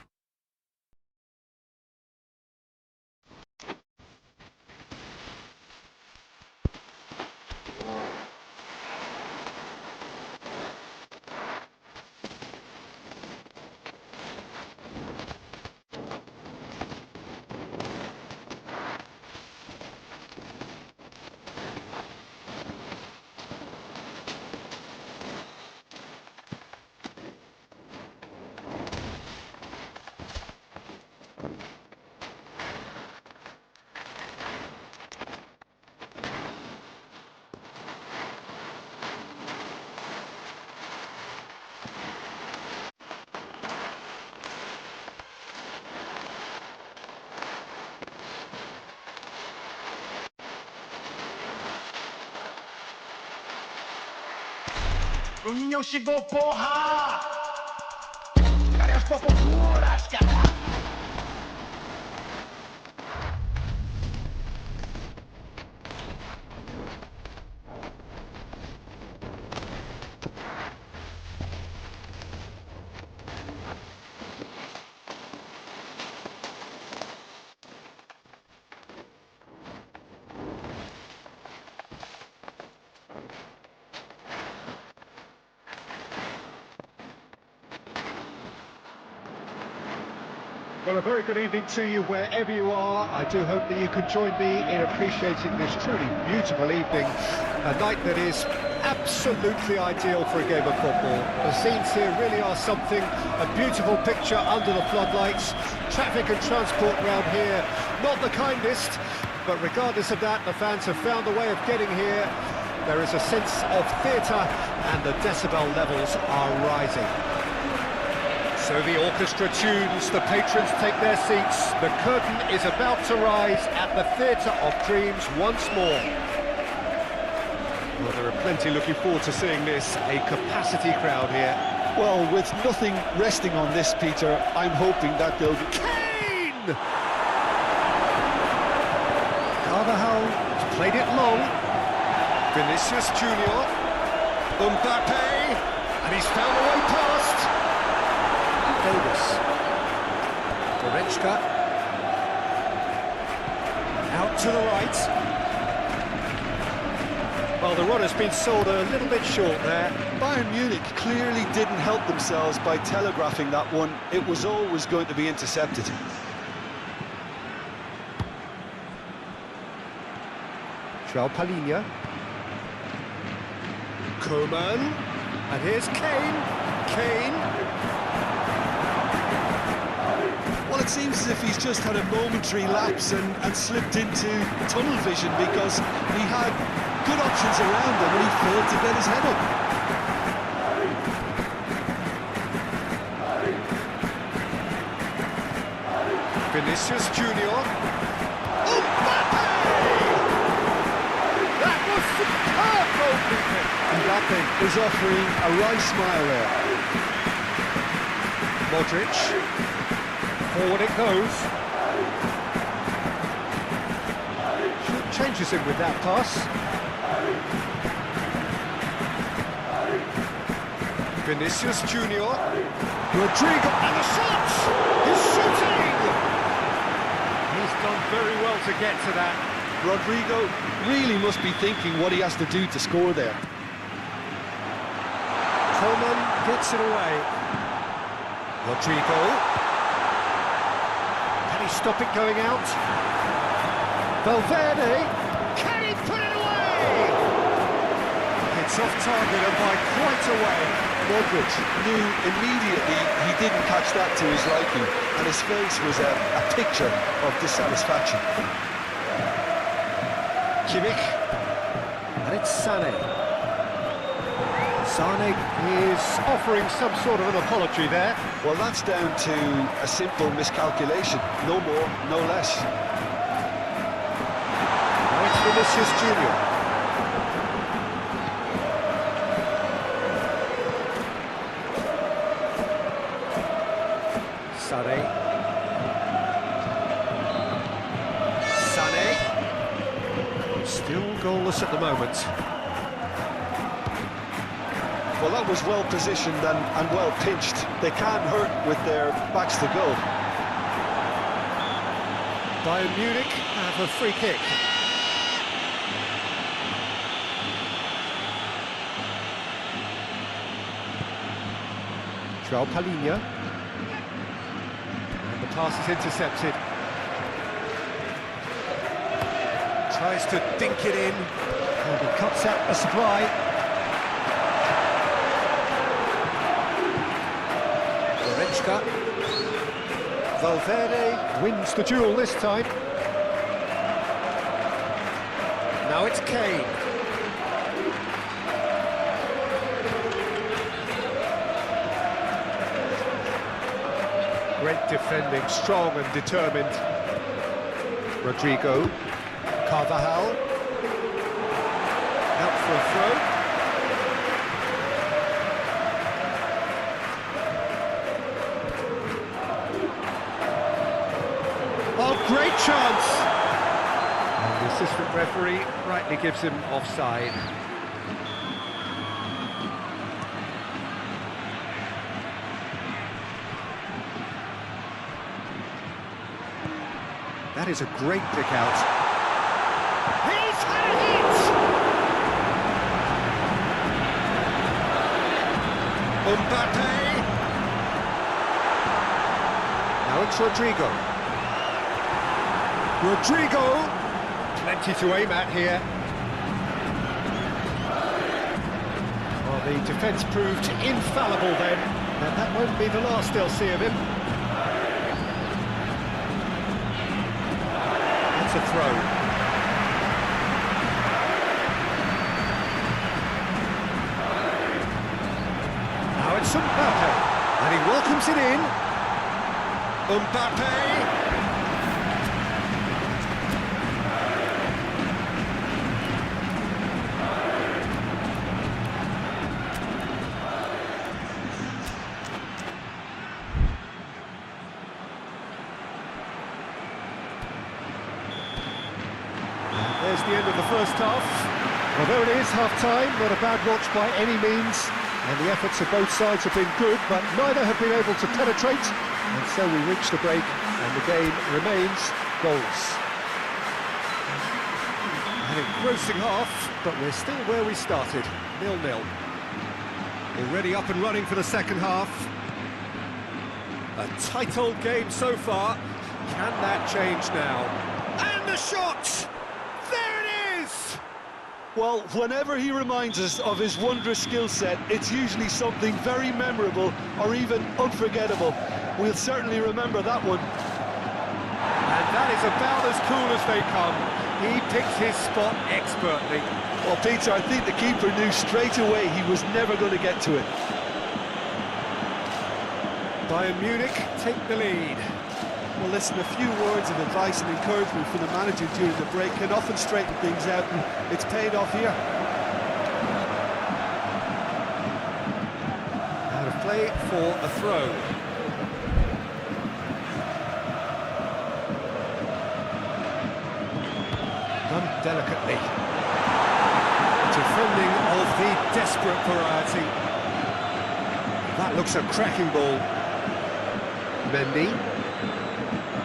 S2: Chegou, porra! Cadê as populas, cara? Well, a very good evening to you wherever you are. I do hope that you can join me in appreciating this truly beautiful evening. A night that is absolutely ideal for a game of football. The scenes here really are something. A beautiful picture under the floodlights. Traffic and transport round here, not the kindest. But regardless of that, the fans have found a way of getting here. There is a sense of theatre and the decibel levels are rising. So the orchestra tunes, the patrons take their seats, the curtain is about to rise at the Theatre of Dreams once more. Well, there are plenty looking forward to seeing this, a capacity crowd here.
S5: Well, with nothing resting on this, Peter, I'm hoping that they'll be...
S6: Kane! Carvajal has played it long. Vinicius Junior. Mbappe! And he's found a way past. Davis. Goretzka. Out to the right. Well, the run has been sold a little bit short there.
S5: Bayern Munich clearly didn't help themselves by telegraphing that one. It was always going to be intercepted.
S6: João Palhinha. Koeman. And here's Kane. Kane.
S5: Well, it seems as if he's just had a momentary lapse and slipped into tunnel vision because he had good options around him and he failed to get his head up.
S6: Vinicius Junior. Mbappe! That was superb goalkeeping.
S5: Mbappe is offering a wry smile there.
S6: Modric. Forward it goes. Changes him with that pass. Vinicius Junior. Rodrigo, and the shot! He's shooting! He's done very well to get to that.
S5: Rodrigo really must be thinking what he has to do to score there.
S6: Coleman gets it away. Rodrigo. Stop it going out. Valverde. Can he put it away? It's off target and by quite a way.
S5: Modric knew immediately he didn't catch that to his liking, and his face was a picture of dissatisfaction.
S6: Kimmich. And it's Sané. Sane is offering some sort of an apology there.
S5: Well, that's down to a simple miscalculation. No more, no less.
S6: Now it's Vinicius Junior. Sane. Still goalless at the moment.
S5: Well, that was well positioned and well pinched. They can't hurt with their backs to goal.
S6: Bayern Munich have a free kick. João Palhinha. And the pass is intercepted. Tries to dink it in. And he cuts out the supply. Valverde wins the duel this time. Now it's Kane. Great defending, strong and determined. Rodrigo. Carvajal. Out for a throw. Oh, great chance! And the assistant referee rightly gives him offside. That is a great pick out. He's had it! Mbappe! Now it's Rodrigo. Plenty to aim at here. Well, the defence proved infallible then, and that won't be the last they'll see of him. That's a throw. Now it's Mbappe, and he welcomes it in. Mbappe! There's the end of the first half. Well, there it is, half-time. Not a bad watch by any means. And the efforts of both sides have been good, but neither have been able to penetrate. And so we reach the break, and the game remains goals. An engrossing half, but we're still where we started, 0-0. Already up and running for the second half. A tight old game so far. Can that change now? And the shot! There it is!
S5: Well, whenever he reminds us of his wondrous skill set, it's usually something very memorable or even unforgettable. We'll certainly remember that one.
S6: And that is about as cool as they come. He picks his spot expertly.
S5: Well, Peter, I think the keeper knew straight away he was never going to get to it.
S6: Bayern Munich take the lead.
S5: Well, listen, a few words of advice and encouragement from the manager during the break can often straighten things out, and it's paid off here.
S6: Out of play for a throw. Done delicately. Defending of the desperate variety. That looks a cracking ball. Mendy.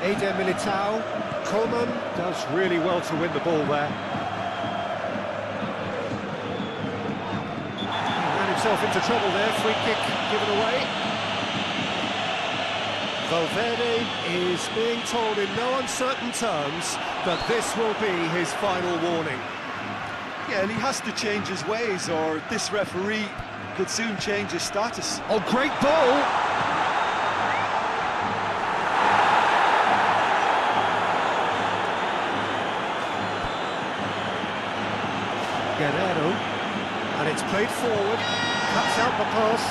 S6: Eder Militao. Coleman does really well to win the ball there. He ran himself into trouble there. Free kick given away. Valverde is being told in no uncertain terms that this will be his final warning.
S5: Yeah, and he has to change his ways, or this referee could soon change his status.
S6: Oh, great ball! Guerrero, and it's played forward. Cuts out the pass.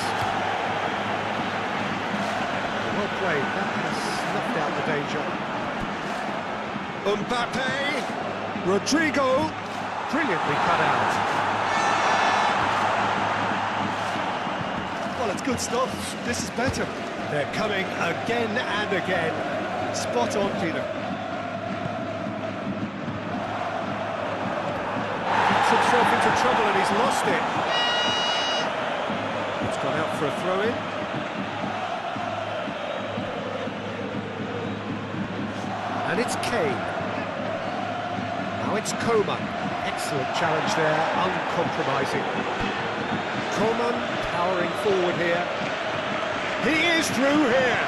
S6: Well played, that has snuffed out the danger. Mbappe, Rodrigo, brilliantly cut out.
S5: Well, it's good stuff. This is better.
S6: They're coming again and again.
S5: Spot on, Peter.
S6: Gets himself into trouble and he's lost it. It's gone out for a throw-in. And it's Kane. Now it's Coman. Excellent challenge there, uncompromising. Coman powering forward here. He is through here.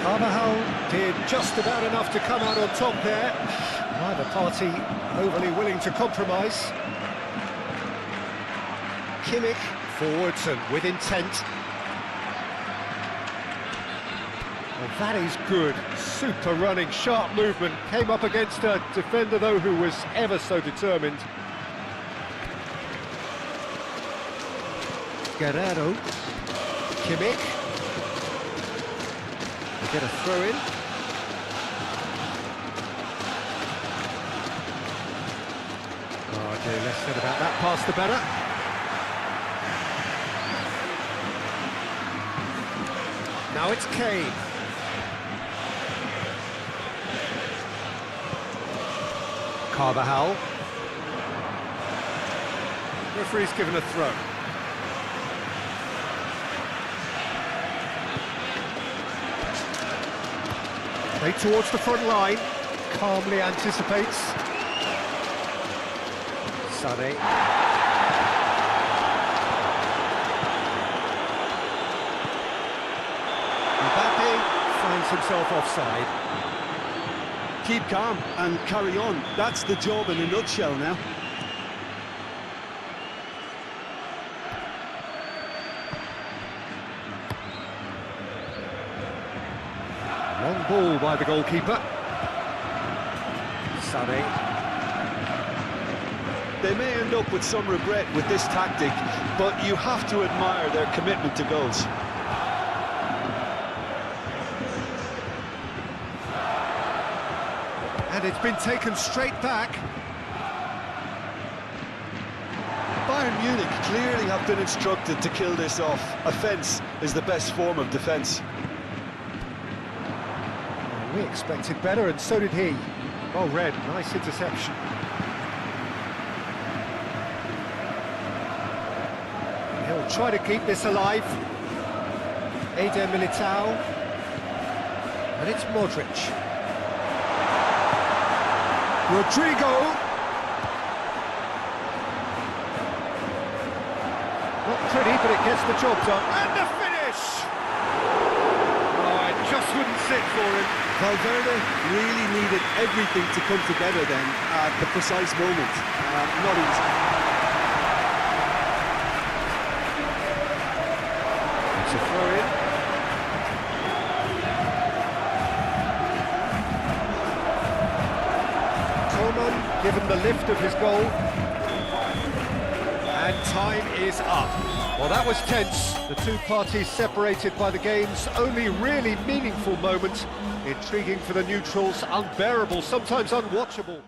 S6: Carvajal did just about enough to come out on top there. Neither party overly willing to compromise. Kimmich forwards and with intent. Well, that is good. Super running, sharp movement. Came up against a defender, though, who was ever so determined. Guerrero. Kimmich. They get a throw-in. Oh dear, less said about that pass the better. Now it's Kane. Carvajal. Referee's given a throw. Play towards the front line. Calmly anticipates. Sané. Mbappe finds himself offside.
S5: Keep calm and carry on. That's the job in a nutshell now.
S6: Long ball by the goalkeeper. Sané.
S5: They may end up with some regret with this tactic, but you have to admire their commitment to goals.
S6: And it's been taken straight back.
S5: Bayern Munich clearly have been instructed to kill this off. Offence is the best form of defence.
S6: We expected better, and so did he. Well read, nice interception. He'll try to keep this alive. Eder Militao. And it's Modric. Rodrigo. Not pretty, but it gets the job done. And the finish! Oh, it just wouldn't sit for him.
S5: Valverde really needed everything to come together then at the precise moment. Not easy.
S6: It's a throw-in. Coman given the lift of his goal. And time is up. Well, that was tense. The two parties separated by the game's only really meaningful moment. Intriguing for the neutrals, unbearable, sometimes unwatchable.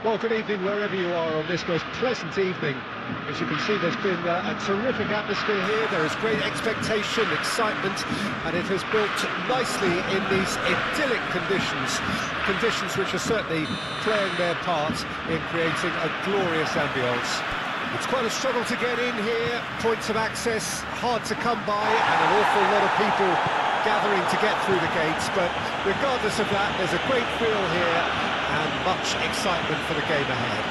S6: Well, good evening wherever you are on this most pleasant evening. As you can see, there's been a terrific atmosphere here. There is great expectation, excitement, and it has built nicely in these idyllic conditions. Conditions which are certainly playing their part in creating a glorious ambience. It's quite a struggle to get in here, points of access hard to come by, and an awful lot of people gathering to get through the gates, but regardless of that, there's a great feel here and much excitement for the game ahead.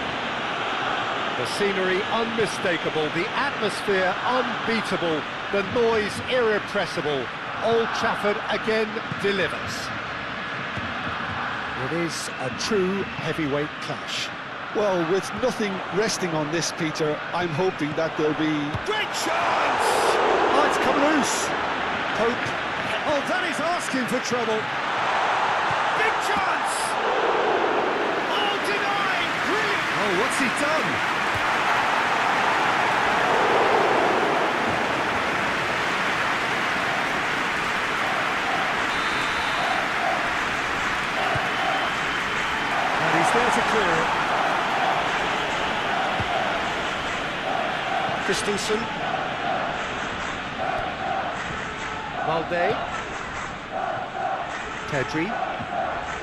S6: The scenery unmistakable, the atmosphere unbeatable, the noise irrepressible. Old Trafford again delivers. It is a true heavyweight clash.
S5: Well, with nothing resting on this, Peter, I'm hoping that there'll be...
S6: Great chance! Oh, it's come loose. Pope. Oh, that is asking for trouble. Big chance! Oh, denied! Brilliant! Oh, what's he done? And he's there to clear it. Christensen. Valde. Pedri.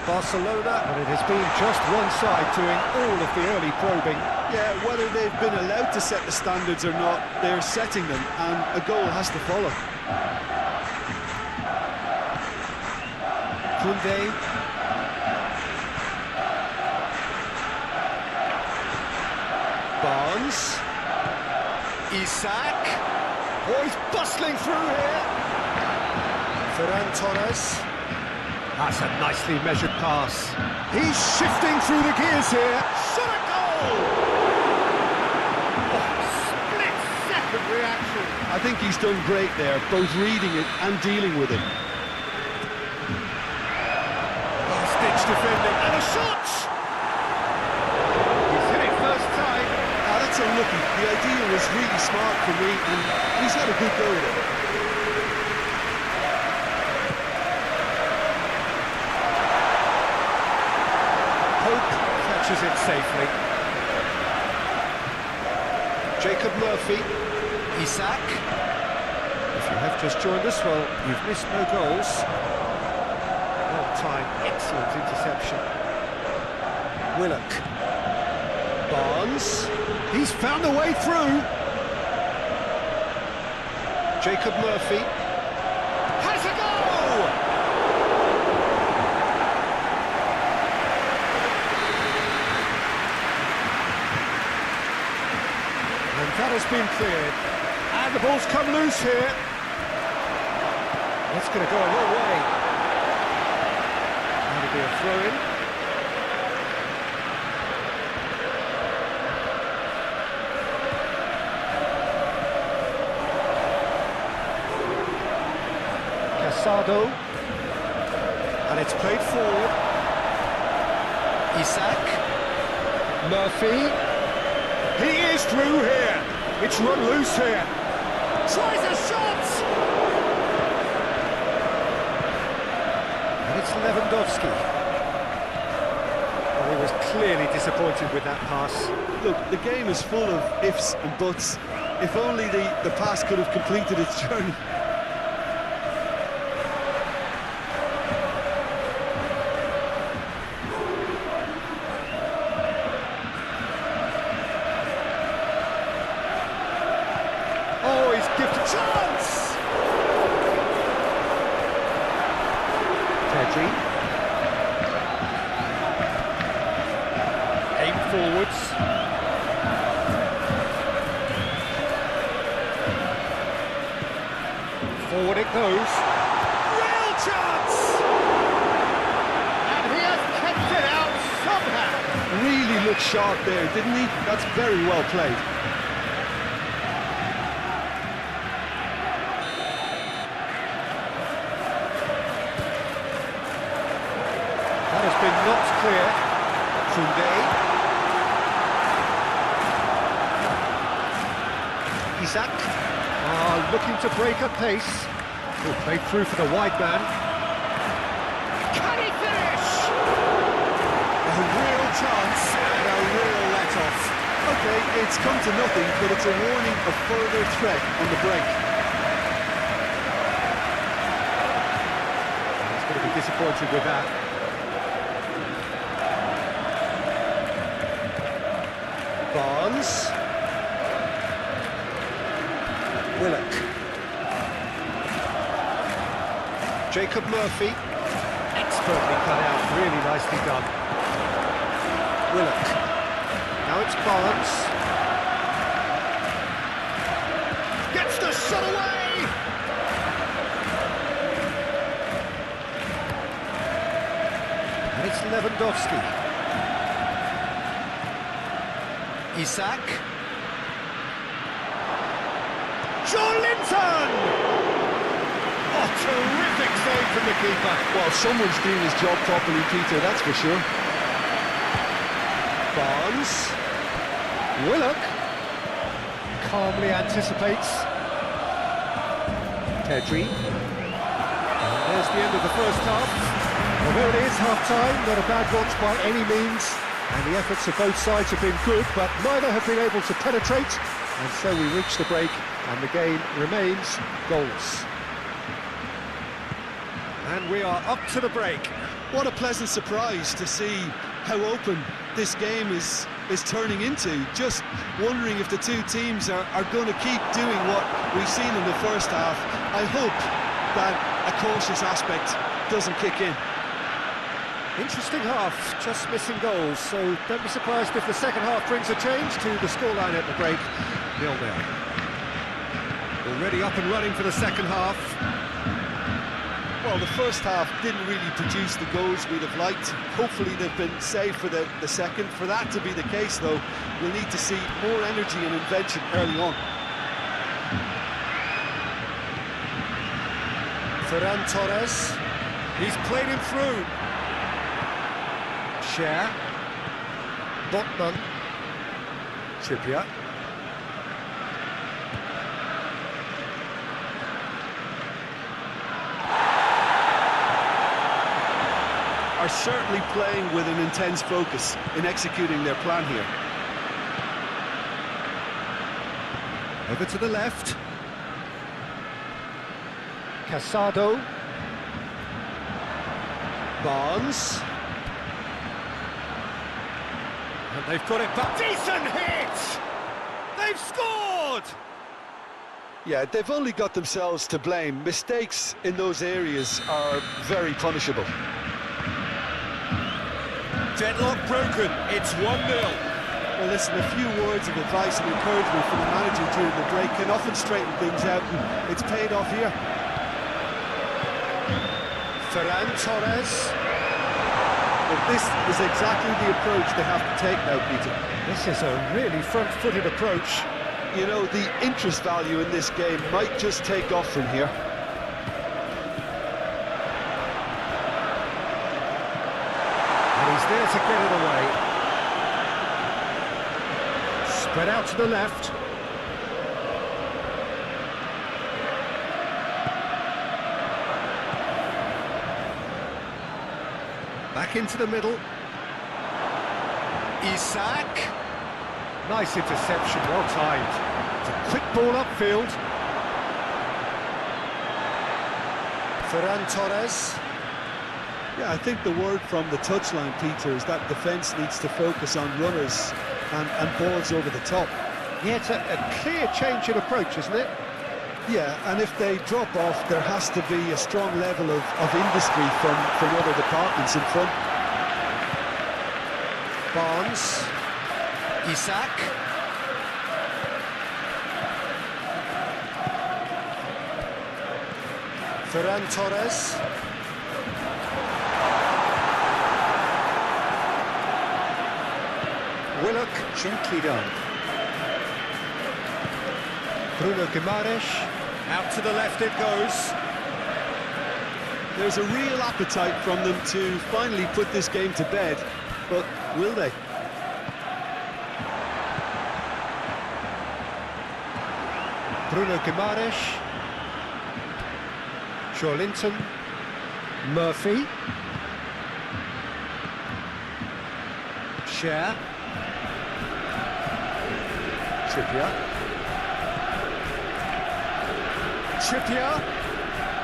S6: Barcelona, and it has been just one side doing all of the early probing.
S5: Yeah, whether they've been allowed to set the standards or not, they're setting them, and a goal has to follow.
S6: Koundé. Barnes. Isak. Oh, he's bustling through here. Ferran Torres. That's a nicely measured pass. He's shifting through the gears here. Shot a goal! Oh, split-second reaction.
S5: I think he's done great there, both reading it and dealing with it.
S6: Last-ditch defending, and a shot! He's hit it first time.
S5: That's unlucky. The idea was really smart for me, and he's had a good go at it.
S6: Catches it safely. Jacob Murphy. Isak. If you have just joined us, well, you've missed no goals. Well timed, excellent interception. Willock. Barnes. He's found a way through. Jacob Murphy. Has a goal! And that has been cleared. And the ball's come loose here. That's going to go a long way. That'll be a throw-in. Casado. And it's played forward. Isak. Murphy. He is through here. It's run loose here. Tries a shot! And it's Lewandowski. Well, he was clearly disappointed with that pass.
S5: Look, the game is full of ifs and buts. If only the pass could have completed its journey.
S6: Oh, he's gifted chance! Pedri. Aim forwards. Forward it goes. Real chance! And he has kept it out somehow.
S5: Really looked sharp there, didn't he? That's very well played.
S6: That has been knocked clear. Koundé. Isak. Looking to break a pace. Oh, played through for the wide man. Can he finish? A real chance and a real let-off.
S5: Okay, it's come to nothing, but it's a warning of further threat on the break.
S6: He's going to be disappointed with that. Barnes. Willock. Jacob Murphy. Expertly cut out, really nicely done. Willock. Now it's Barnes. Gets the shot away! And it's Lewandowski. Isak. Linton! Oh, terrific save from the keeper.
S5: Well, someone's doing his job properly, Peter, that's for sure.
S6: Barnes. Willock. Calmly anticipates. Pedri. And there's the end of the first half. Well, there it is, half-time. Not a bad watch by any means. And the efforts of both sides have been good, but neither have been able to penetrate. And so we reach the break, and the game remains goals. And we are up to the break.
S5: What a pleasant surprise to see how open this game is turning into. Just wondering if the two teams are going to keep doing what we've seen in the first half. I hope that a cautious aspect doesn't kick in.
S6: Interesting half, just missing goals, so don't be surprised if the second half brings a change to the scoreline at the break. 0-0. Already up and running for the second half.
S5: Well, the first half didn't really produce the goals we'd have liked. Hopefully they've been saved for the second. For that to be the case, though, we'll need to see more energy and invention early on.
S6: Ferran Torres, he's played him through. Cher, Botman, Trippier.
S5: Are certainly playing with an intense focus in executing their plan here.
S6: Over to the left. Casado. Barnes. And they've got it back. Decent hit! They've scored!
S5: Yeah, they've only got themselves to blame. Mistakes in those areas are very punishable.
S6: Deadlock broken. It's 1-0.
S5: Well, listen, a few words of advice and encouragement from the manager during the break can often straighten things out, and it's paid off here.
S6: Ferran Torres.
S5: But this is exactly the approach they have to take now, Peter.
S6: This is a really front-footed approach.
S5: You know, the interest value in this game might just take off from here.
S6: And he's there to get it away. Spread out to the left. Back into the middle. Isak. Nice interception, well timed. It's a quick ball upfield. Ferran Torres.
S5: Yeah, I think the word from the touchline, Peter, is that defence needs to focus on runners and balls over the top.
S6: Yeah, it's a clear change in approach, isn't it?
S5: Yeah, and if they drop off, there has to be a strong level of industry from other departments in front.
S6: Barnes. Isak. Ferran Torres. Willock, gently done. Bruno Guimaraes, out to the left it goes.
S5: There's a real appetite from them to finally put this game to bed, but will they?
S6: Bruno Guimaraes. Linton. Murphy. Cher. Trippier.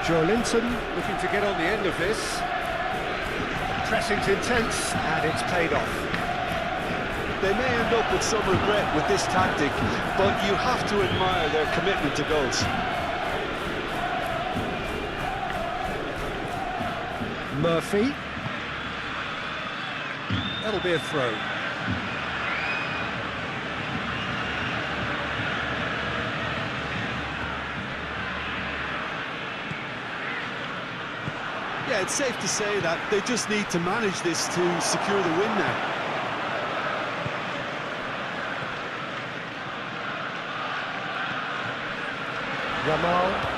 S6: Joe Linton looking to get on the end of this. Pressing's intense, and it's paid off.
S5: They may end up with some regret with this tactic, but you have to admire their commitment to goals.
S6: Murphy. That'll be a throw.
S5: Yeah, it's safe to say that they just need to manage this to secure the win now.
S6: Yamal.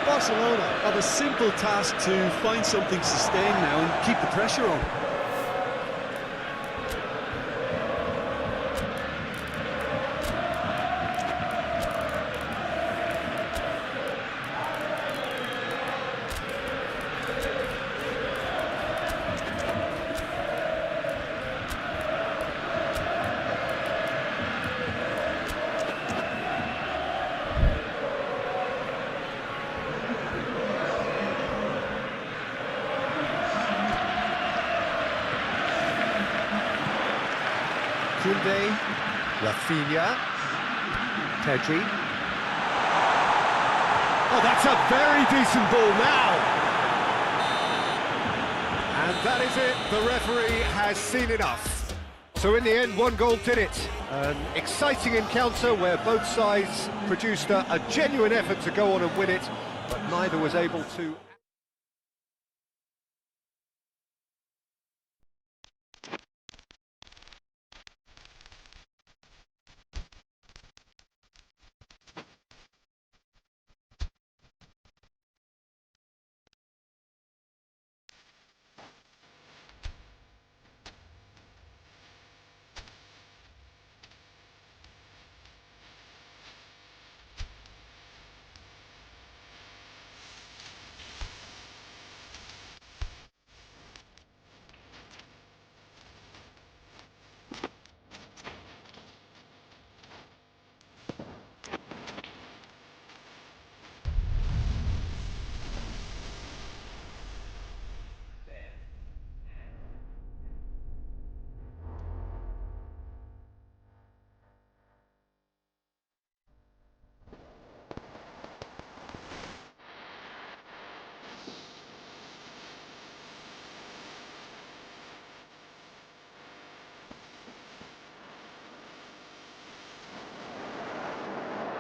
S5: Barcelona have a simple task to find something sustained now and keep the pressure on.
S6: Koundé, Rafinha, Pedri. Oh, that's a very decent ball now. And that is it. The referee has seen enough. So in the end, one goal did it. An exciting encounter where both sides produced a genuine effort to go on and win it, but neither was able to.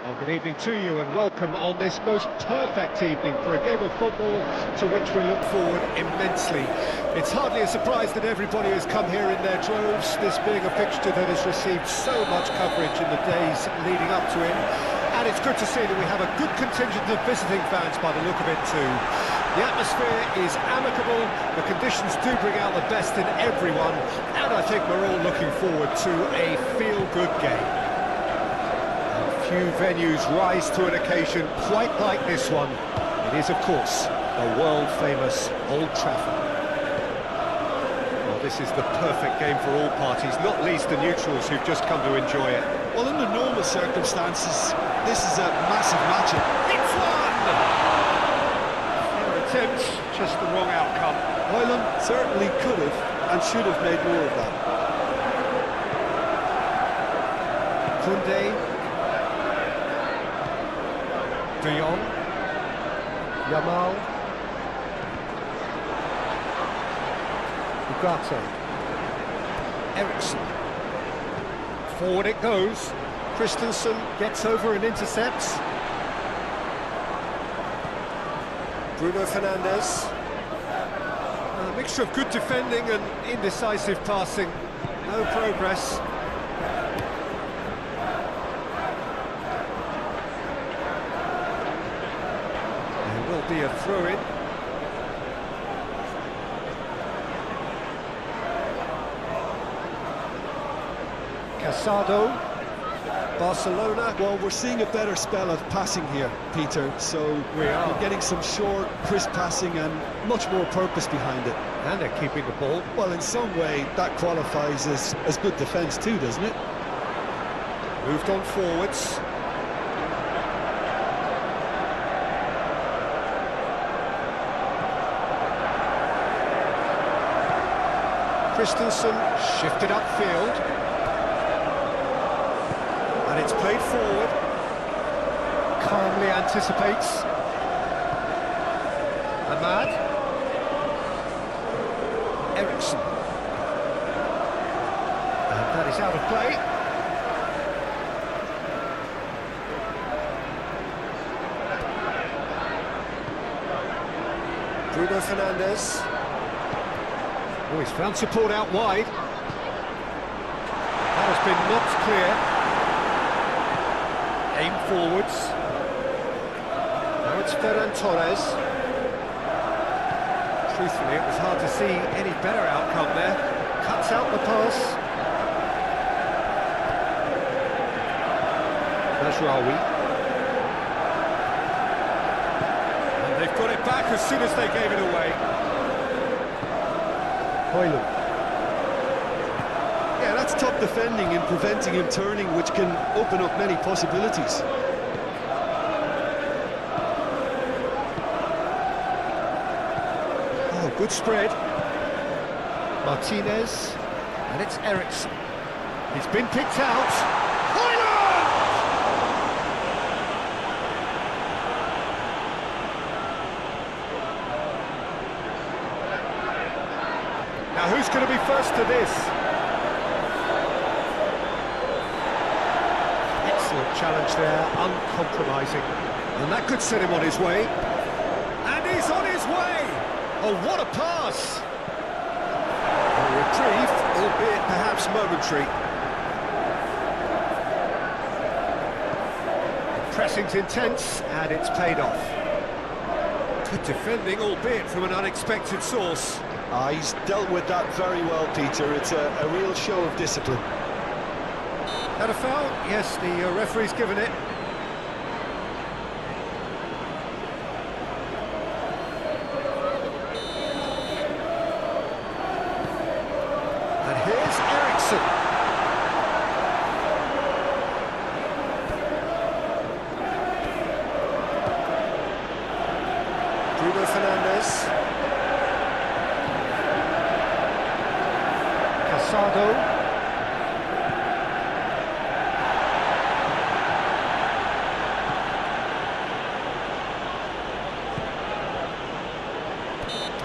S6: Well, good evening to you and welcome on this most perfect evening for a game of football to which we look forward immensely. It's hardly a surprise that everybody has come here in their droves, this being a fixture that has received so much coverage in the days leading up to it. And it's good to see that we have a good contingent of visiting fans by the look of it too. The atmosphere is amicable, the conditions do bring out the best in everyone, and I think we're all looking forward to a feel-good game. Few venues rise to an occasion quite like this one. It is, of course, the world-famous Old Trafford. Well, this is the perfect game for all parties, not least the neutrals who've just come to enjoy it.
S5: Well, under normal circumstances, this is a massive matchup.
S6: It's one! Fair attempts, just the wrong outcome.
S5: Hoyland certainly could have and should have made more of that.
S6: Koundé. De Jong, Yamal, Ugarte, Ericsson. Forward it goes. Christensen gets over and intercepts. Bruno Fernandes. A mixture of good defending and indecisive passing. No progress. Be a throw-in. Casado. Barcelona.
S5: Well, we're seeing a better spell of passing here, Peter, so
S6: We are.
S5: we're getting some short, crisp passing and much more purpose behind it.
S6: And they're keeping the ball.
S5: Well, in some way, that qualifies as good defence too, doesn't it?
S6: Moved on forwards. Christensen shifted upfield. And it's played forward. Calmly anticipates. Ahmad. Ericsson. And that is out of play. Bruno Fernandes. Oh, he's found support out wide. That has been knocked clear. Aim forwards. Now it's Ferran Torres. Truthfully, it was hard to see any better outcome there. Cuts out the pass. Mazraoui. And they've got it back as soon as they gave it away. Hoylund.
S5: Yeah, that's top defending and preventing him turning, which can open up many possibilities.
S6: Oh, good spread. Martinez. And it's Ericsson. He's been picked out. Hoylund! Now who's going to be first to this? Excellent challenge there, uncompromising. And that could set him on his way. And he's on his way! Oh, what a pass! A reprieve, albeit perhaps momentary. The pressing's intense, and it's paid off. Good defending, albeit from an unexpected source.
S5: He's dealt with that very well, Peter. It's a real show of discipline.
S6: Had a foul? Yes, the referee's given it. And here's Ericsson. Bruno Fernandes. Casado.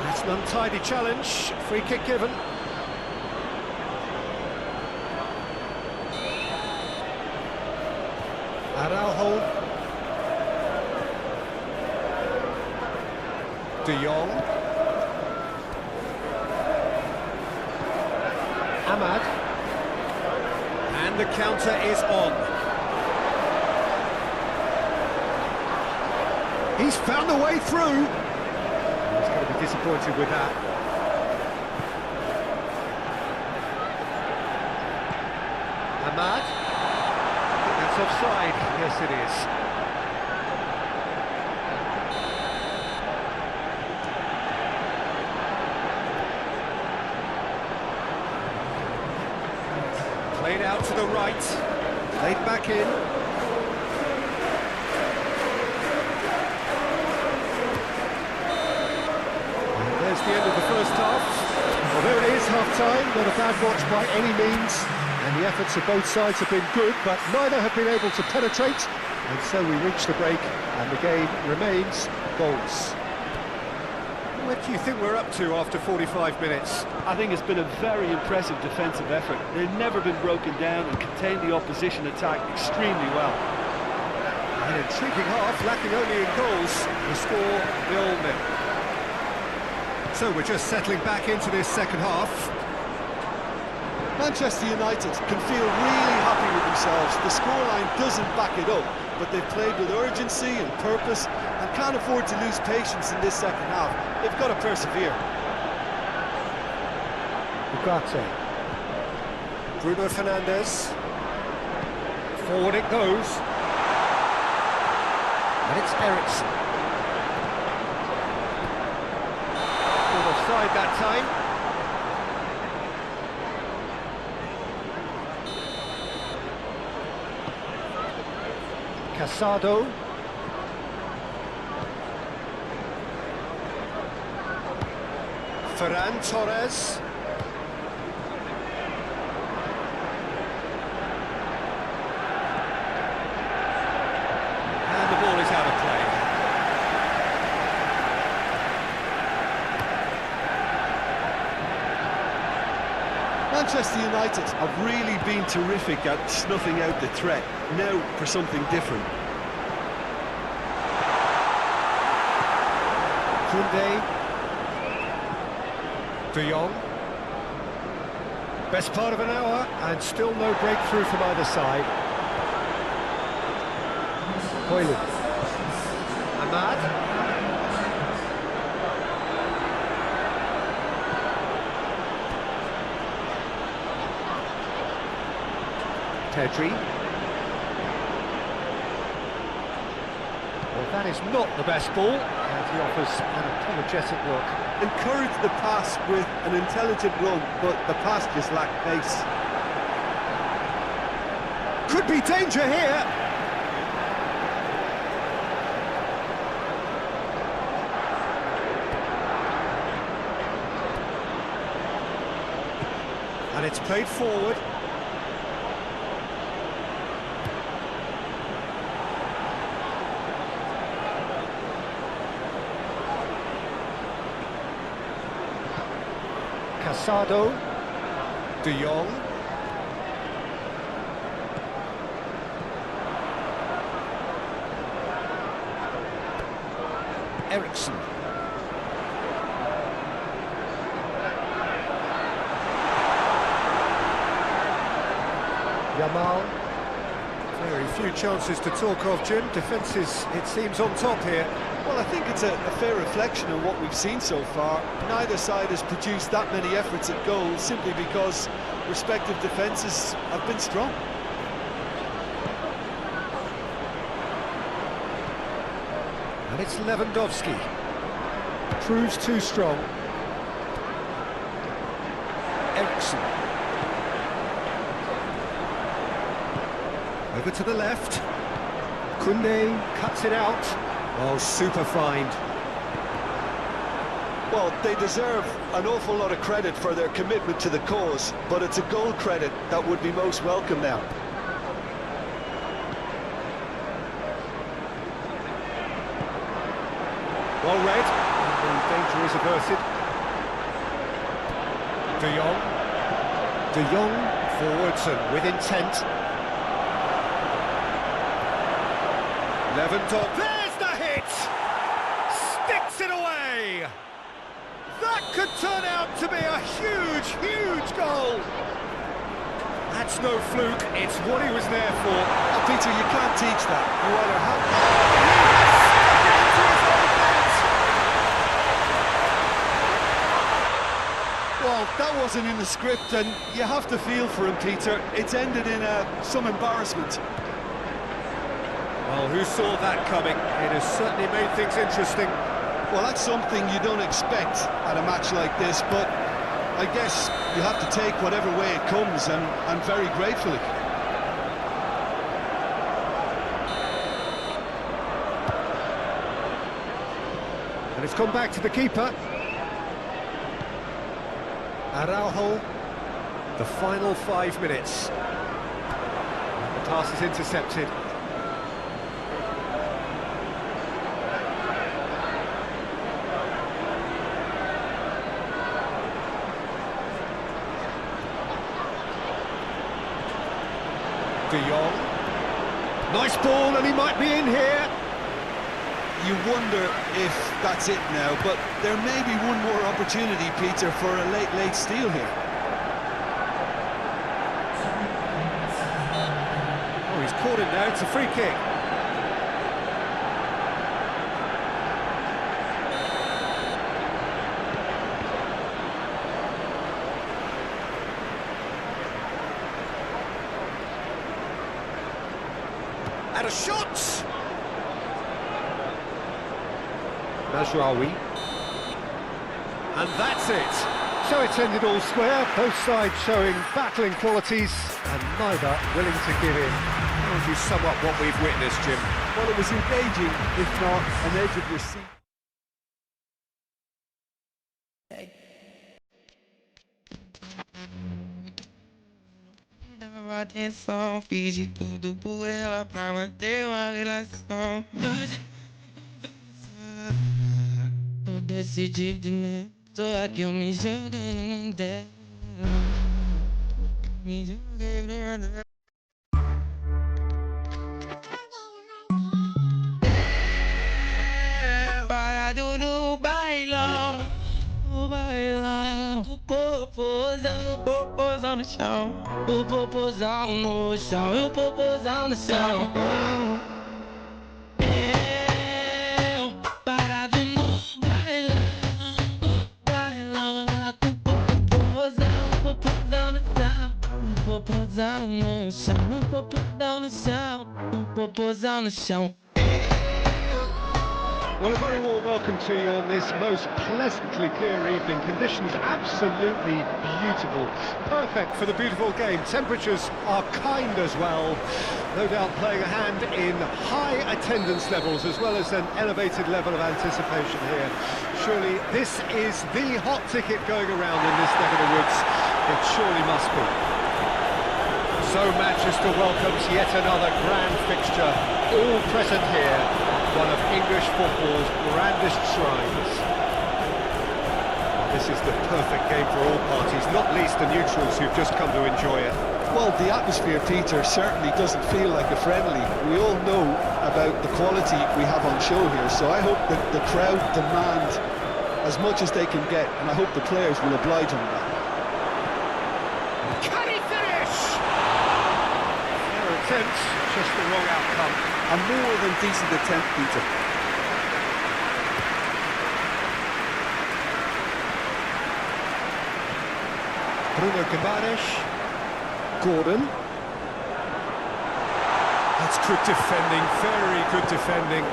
S6: That's an untidy challenge. Free kick given. Araujo. De Jong. Ahmad. And the counter is on. He's found a way through. He's going to be disappointed with that. Ahmad. I think that's offside. Yes, it is. Played out to the right, laid back in. And there's the end of the first half. Well, there it is, half-time. Not a bad watch by any means. And the efforts of both sides have been good, but neither have been able to penetrate. And so we reach the break, and the game remains goals. What do you think we're up to after 45 minutes?
S5: I think it's been a very impressive defensive effort. They've never been broken down and contained the opposition attack extremely well.
S6: An intriguing half, lacking only in goals. The score 0-0. So we're just settling back into this second half.
S5: Manchester United can feel really happy with themselves. The scoreline doesn't back it up, but they've played with urgency and purpose and can't afford to lose patience in this second half. They've got to persevere.
S6: Ugarte. Bruno Fernandes. Forward it goes. And it's Ericsson. Called offside that time. Casado. Ferran Torres. And the ball is out of play.
S5: Manchester United have really been terrific at snuffing out the threat. Now for something different.
S6: Koundé. De Jong. Best part of an hour, and still no breakthrough from either side. Hoyland. Ahmad. Pedri. Well, that is not the best ball, and he offers an apologetic look.
S5: Encourage the pass with an intelligent run, but the pass just lacked pace.
S6: Could be danger here. And it's played forward. Casado. De Jong. Ericsson. Yamal. Very few chances to talk of, Jim. Defence is, it seems, on top here.
S5: Well, I think it's a fair reflection of what we've seen so far. Neither side has produced that many efforts at goal simply because respective defences have been strong.
S6: And it's Lewandowski. Proves too strong. Ericsson. Over to the left. Koundé cuts it out. Oh, super find.
S5: Well, they deserve an awful lot of credit for their commitment to the cause, but it's a goal credit that would be most welcome now.
S6: Well read, and the danger is averted. De Jong. De Jong forwards and with intent. Lewandowski. There's the hit! Sticks it away! That could turn out to be a huge, huge goal! That's no fluke, it's what he was there for.
S5: Oh, Peter, you can't teach that. You either have... Well, that wasn't in the script, and you have to feel for him, Peter. It's ended in some embarrassment.
S6: Well, who saw that coming? It has certainly made things interesting.
S5: Well, that's something you don't expect at a match like this, but I guess you have to take whatever way it comes, and very gratefully.
S6: And it's come back to the keeper. Araujo, the final 5 minutes. The pass is intercepted. De Jong. Nice ball, and he might be in here.
S5: You wonder if that's it now, but there may be one more opportunity, Peter, for a late steal here.
S6: Oh, he's caught it now. It's a free kick. a shot! Majraoui. And that's it. So it's ended all square, both sides showing battling qualities and neither willing to give in. How would you sum up what we've witnessed, Jim?
S5: Well, it was engaging, if not an edge of your seat.
S8: Atenção, fiz de tudo por ela pra manter uma relação. Eu decidi de mim, só que eu me joguei dela. Me joguei dela. Parado no bailão, o popozão no chão, o popozão no chão, o popozão no chão. Eu, parado no bailão, o popozão no chão, o popozão no chão, o popozão no chão, o popozão no chão.
S6: Well, a very warm welcome to you on this most pleasantly clear evening. Conditions absolutely beautiful. Perfect for the beautiful game. Temperatures are kind as well. No doubt playing a hand in high attendance levels as well as an elevated level of anticipation here. Surely this is the hot ticket going around in this neck of the woods. It surely must be. So Manchester welcomes yet another grand fixture, all present here. One of English football's grandest shrines. This is the perfect game for all parties, not least the neutrals who've just come to enjoy it.
S5: Well, the atmosphere, Peter, certainly doesn't feel like a friendly. We all know about the quality we have on show here, so I hope that the crowd demand as much as they can get, and I hope the players will oblige on that.
S6: Can he finish? Fair attempt, just the wrong outcome.
S5: A more than decent attempt, Peter.
S6: Bruno Guimaraes.
S5: Gordon.
S6: That's good defending, very good defending.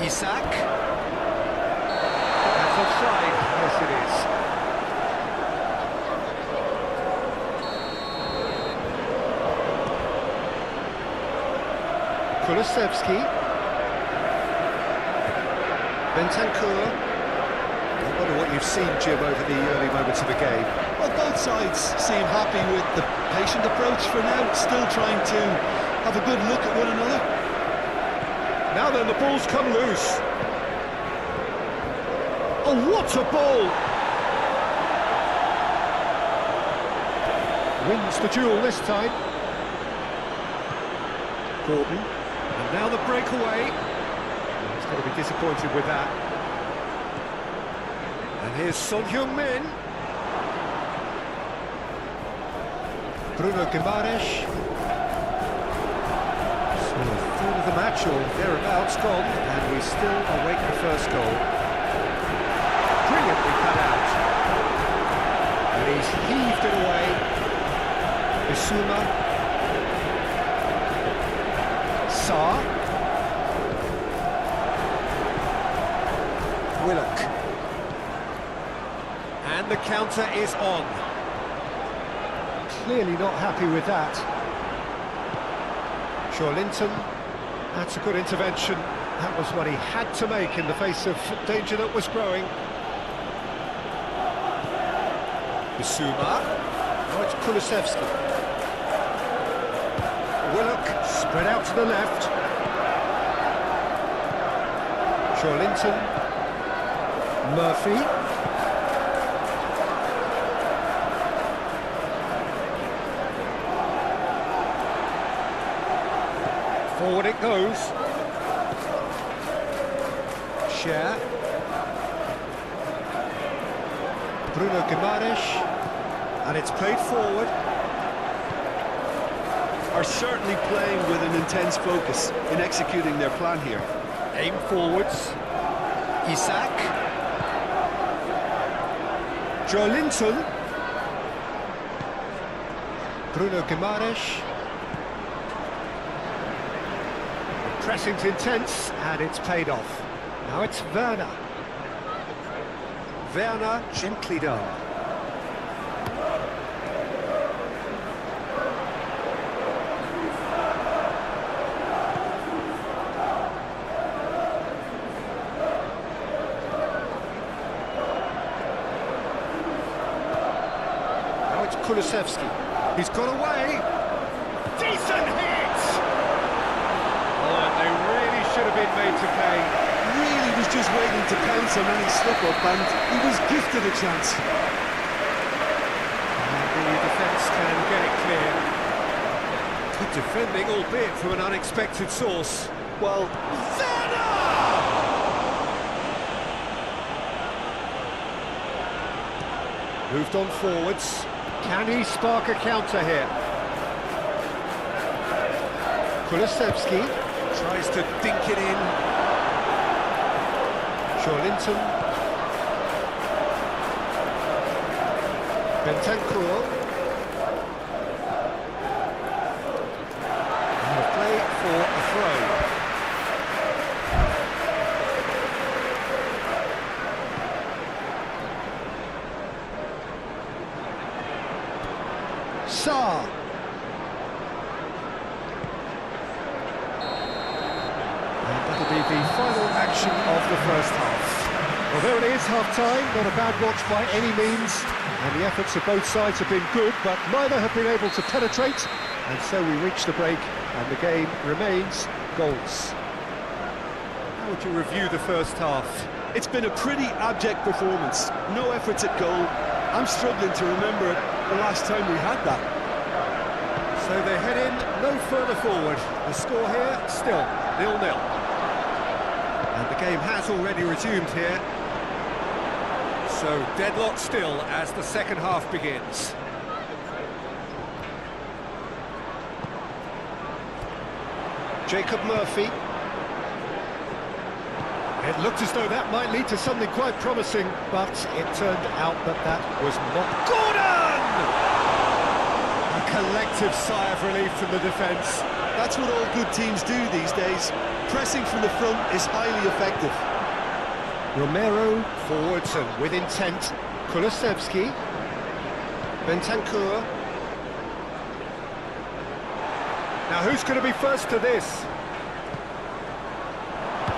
S6: Isak. That's offside, yes it is. Kulusevski. Bentancur. I wonder what you've seen, Jim, over the early moments of the game.
S5: Well, both sides seem happy with the patient approach for now, still trying to have a good look at one another.
S6: Now then, the ball's come loose. Oh, what a ball! Wins the duel this time. Gordon. And now the breakaway. He's got to be disappointed with that. And here's Son Heung-min. Bruno Guimaraes. So a third of the match or thereabouts gone, and we still await the first goal. Brilliantly cut out. And he's heaved it away. Bissouma. Sarr. Willock. And the counter is on. Clearly not happy with that. Linton. That's a good intervention. That was what he had to make in the face of danger that was growing. Bissouma. Now it's Kulusevski. Willock spread out to the left. Linton. Murphy. Forward it goes. Cher. Bruno Guimaraes. And it's played forward.
S5: Are certainly playing with an intense focus in executing their plan here.
S6: Aim forwards. Isak. Linton. Bruno Guimaraes. Pressing's intense, and it's paid off. Now it's Werner. Werner gently down. Now it's Kulusevski. He's got away. Decent hit! Oh, and they really should have been made to pay.
S5: Really was just waiting to pounce on any slip-up, and he was gifted a chance.
S6: And the defence can get it clear. Good defending, albeit from an unexpected source.
S5: Well,
S6: Werner! Moved on forwards. Can he spark a counter here? Kulusevski tries to dink it in. Linton. Bentancur. And a play for a throw. Sarr. And that'll be the final action of the first half. Well, there it is, half-time. Not a bad watch by any means. And the efforts of both sides have been good, but neither have been able to penetrate. And so we reach the break, and the game remains goals. How would you review the first half?
S5: it's been a pretty abject performance. No efforts at goal. I'm struggling to remember the last time we had that.
S6: So they head in no further forward. The score here, still 0-0. And the game has already resumed here. So deadlock still as the second half begins. Jacob Murphy. It looked as though that might lead to something quite promising, but it turned out that that was not... Gordon! A collective sigh of relief from the defence.
S5: That's what all good teams do these days. Pressing from the front is highly effective.
S6: Romero forwards and with intent. Kulusevski. Bentancur. Now who's going to be first to this?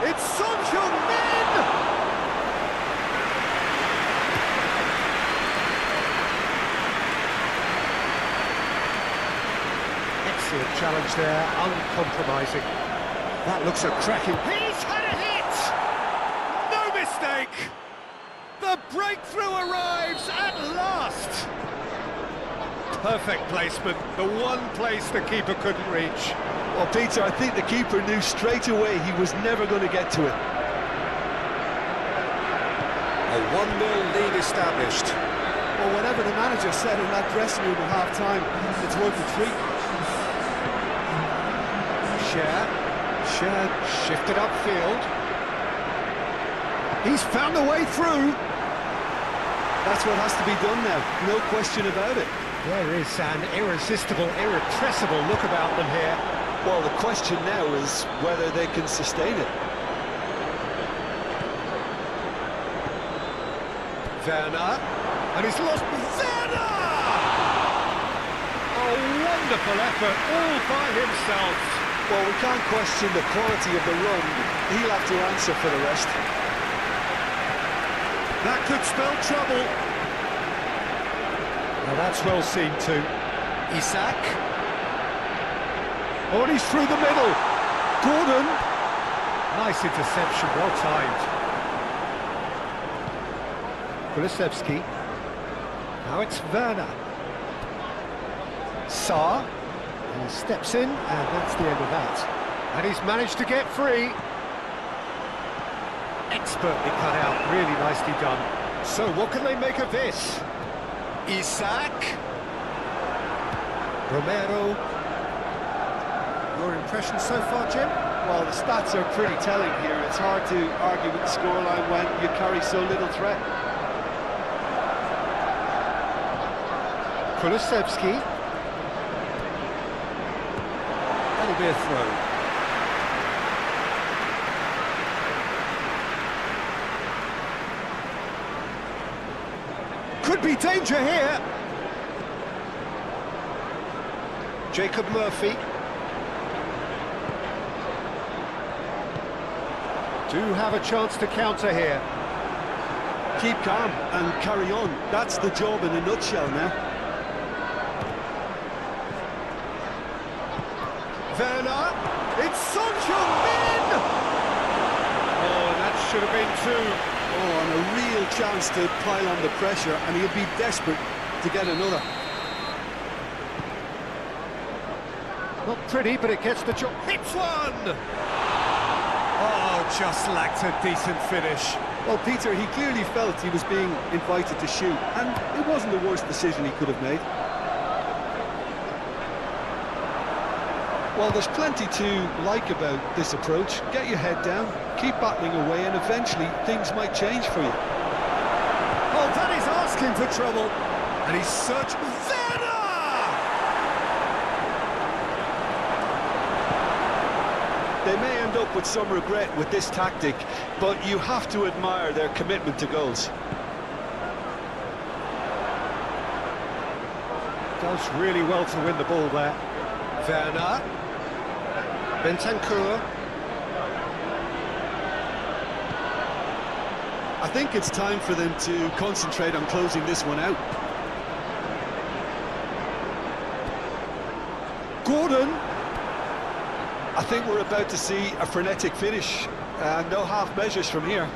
S6: It's Son Heung-min! Excellent challenge there, uncompromising. That looks a cracking... He's had a hit! No mistake! The breakthrough arrives at last! Perfect placement, the one place the keeper couldn't reach.
S5: Well, Peter, I think the keeper knew straight away he was never going to get to it.
S6: A 1-0 lead established.
S5: Well, whatever the manager said in that dressing room at half-time, it's worth a treat.
S6: Scher shifted upfield. He's found a way through.
S5: That's what has to be done now, no question about it.
S6: There is an irresistible, irrepressible look about them here.
S5: Well, the question now is whether they can sustain it.
S6: Werner, and he's lost... Werner! A wonderful effort all by himself.
S5: Well, we can't question the quality of the run. He'll have to answer for the rest.
S6: That could spell trouble. Now that's well seen too. Isak. Oh, and he's through the middle. Gordon. Nice interception, well timed. Kulusevski. Now it's Werner. Sarr. He steps in, and that's the end of that. And he's managed to get free. Expertly cut out, really nicely done. So what can they make of this? Isak. Romero. Your impression so far, Jim?
S5: Well, the stats are pretty telling here. It's hard to argue with the scoreline when you carry so little threat.
S6: Kulusevski. That'll be a throw. Could be danger here. Jacob Murphy. Do have a chance to counter here.
S5: Keep calm and carry on. That's the job in a nutshell now.
S6: Werner, it's Son Heung-min! Oh, that should have been two.
S5: Oh, and a real chance to pile on the pressure, and he'll be desperate to get another.
S6: Not pretty, but it gets the job. Hits one! Oh, just lacked a decent finish.
S5: Well, Peter, he clearly felt he was being invited to shoot, and it wasn't the worst decision he could have made. Well, there's plenty to like about this approach. Get your head down, keep battling away, and eventually things might change for you.
S6: Oh, that is asking for trouble. And he's searching. Werner!
S5: They may end up with some regret with this tactic, but you have to admire their commitment to goals.
S6: Does really well to win the ball there. Werner. Bentancur.
S5: I think it's time for them to concentrate on closing this one out.
S6: Gordon.
S5: I think we're about to see a frenetic finish. No half measures from here.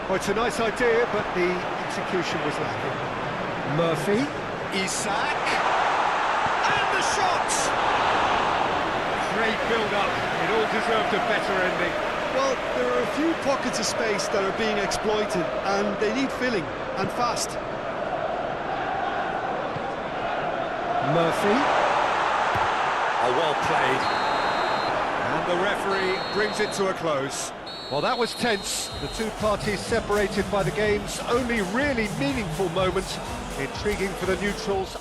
S6: Well, it's a nice idea, but the execution was lacking. Murphy. Isak. And the shot! Great build-up. It all deserved a better ending.
S5: Well, there are a few pockets of space that are being exploited, and they need filling, and fast.
S6: Murphy. Oh, well played. And the referee brings it to a close. Well, that was tense. The two parties separated by the game's only really meaningful moment. Intriguing for the neutrals.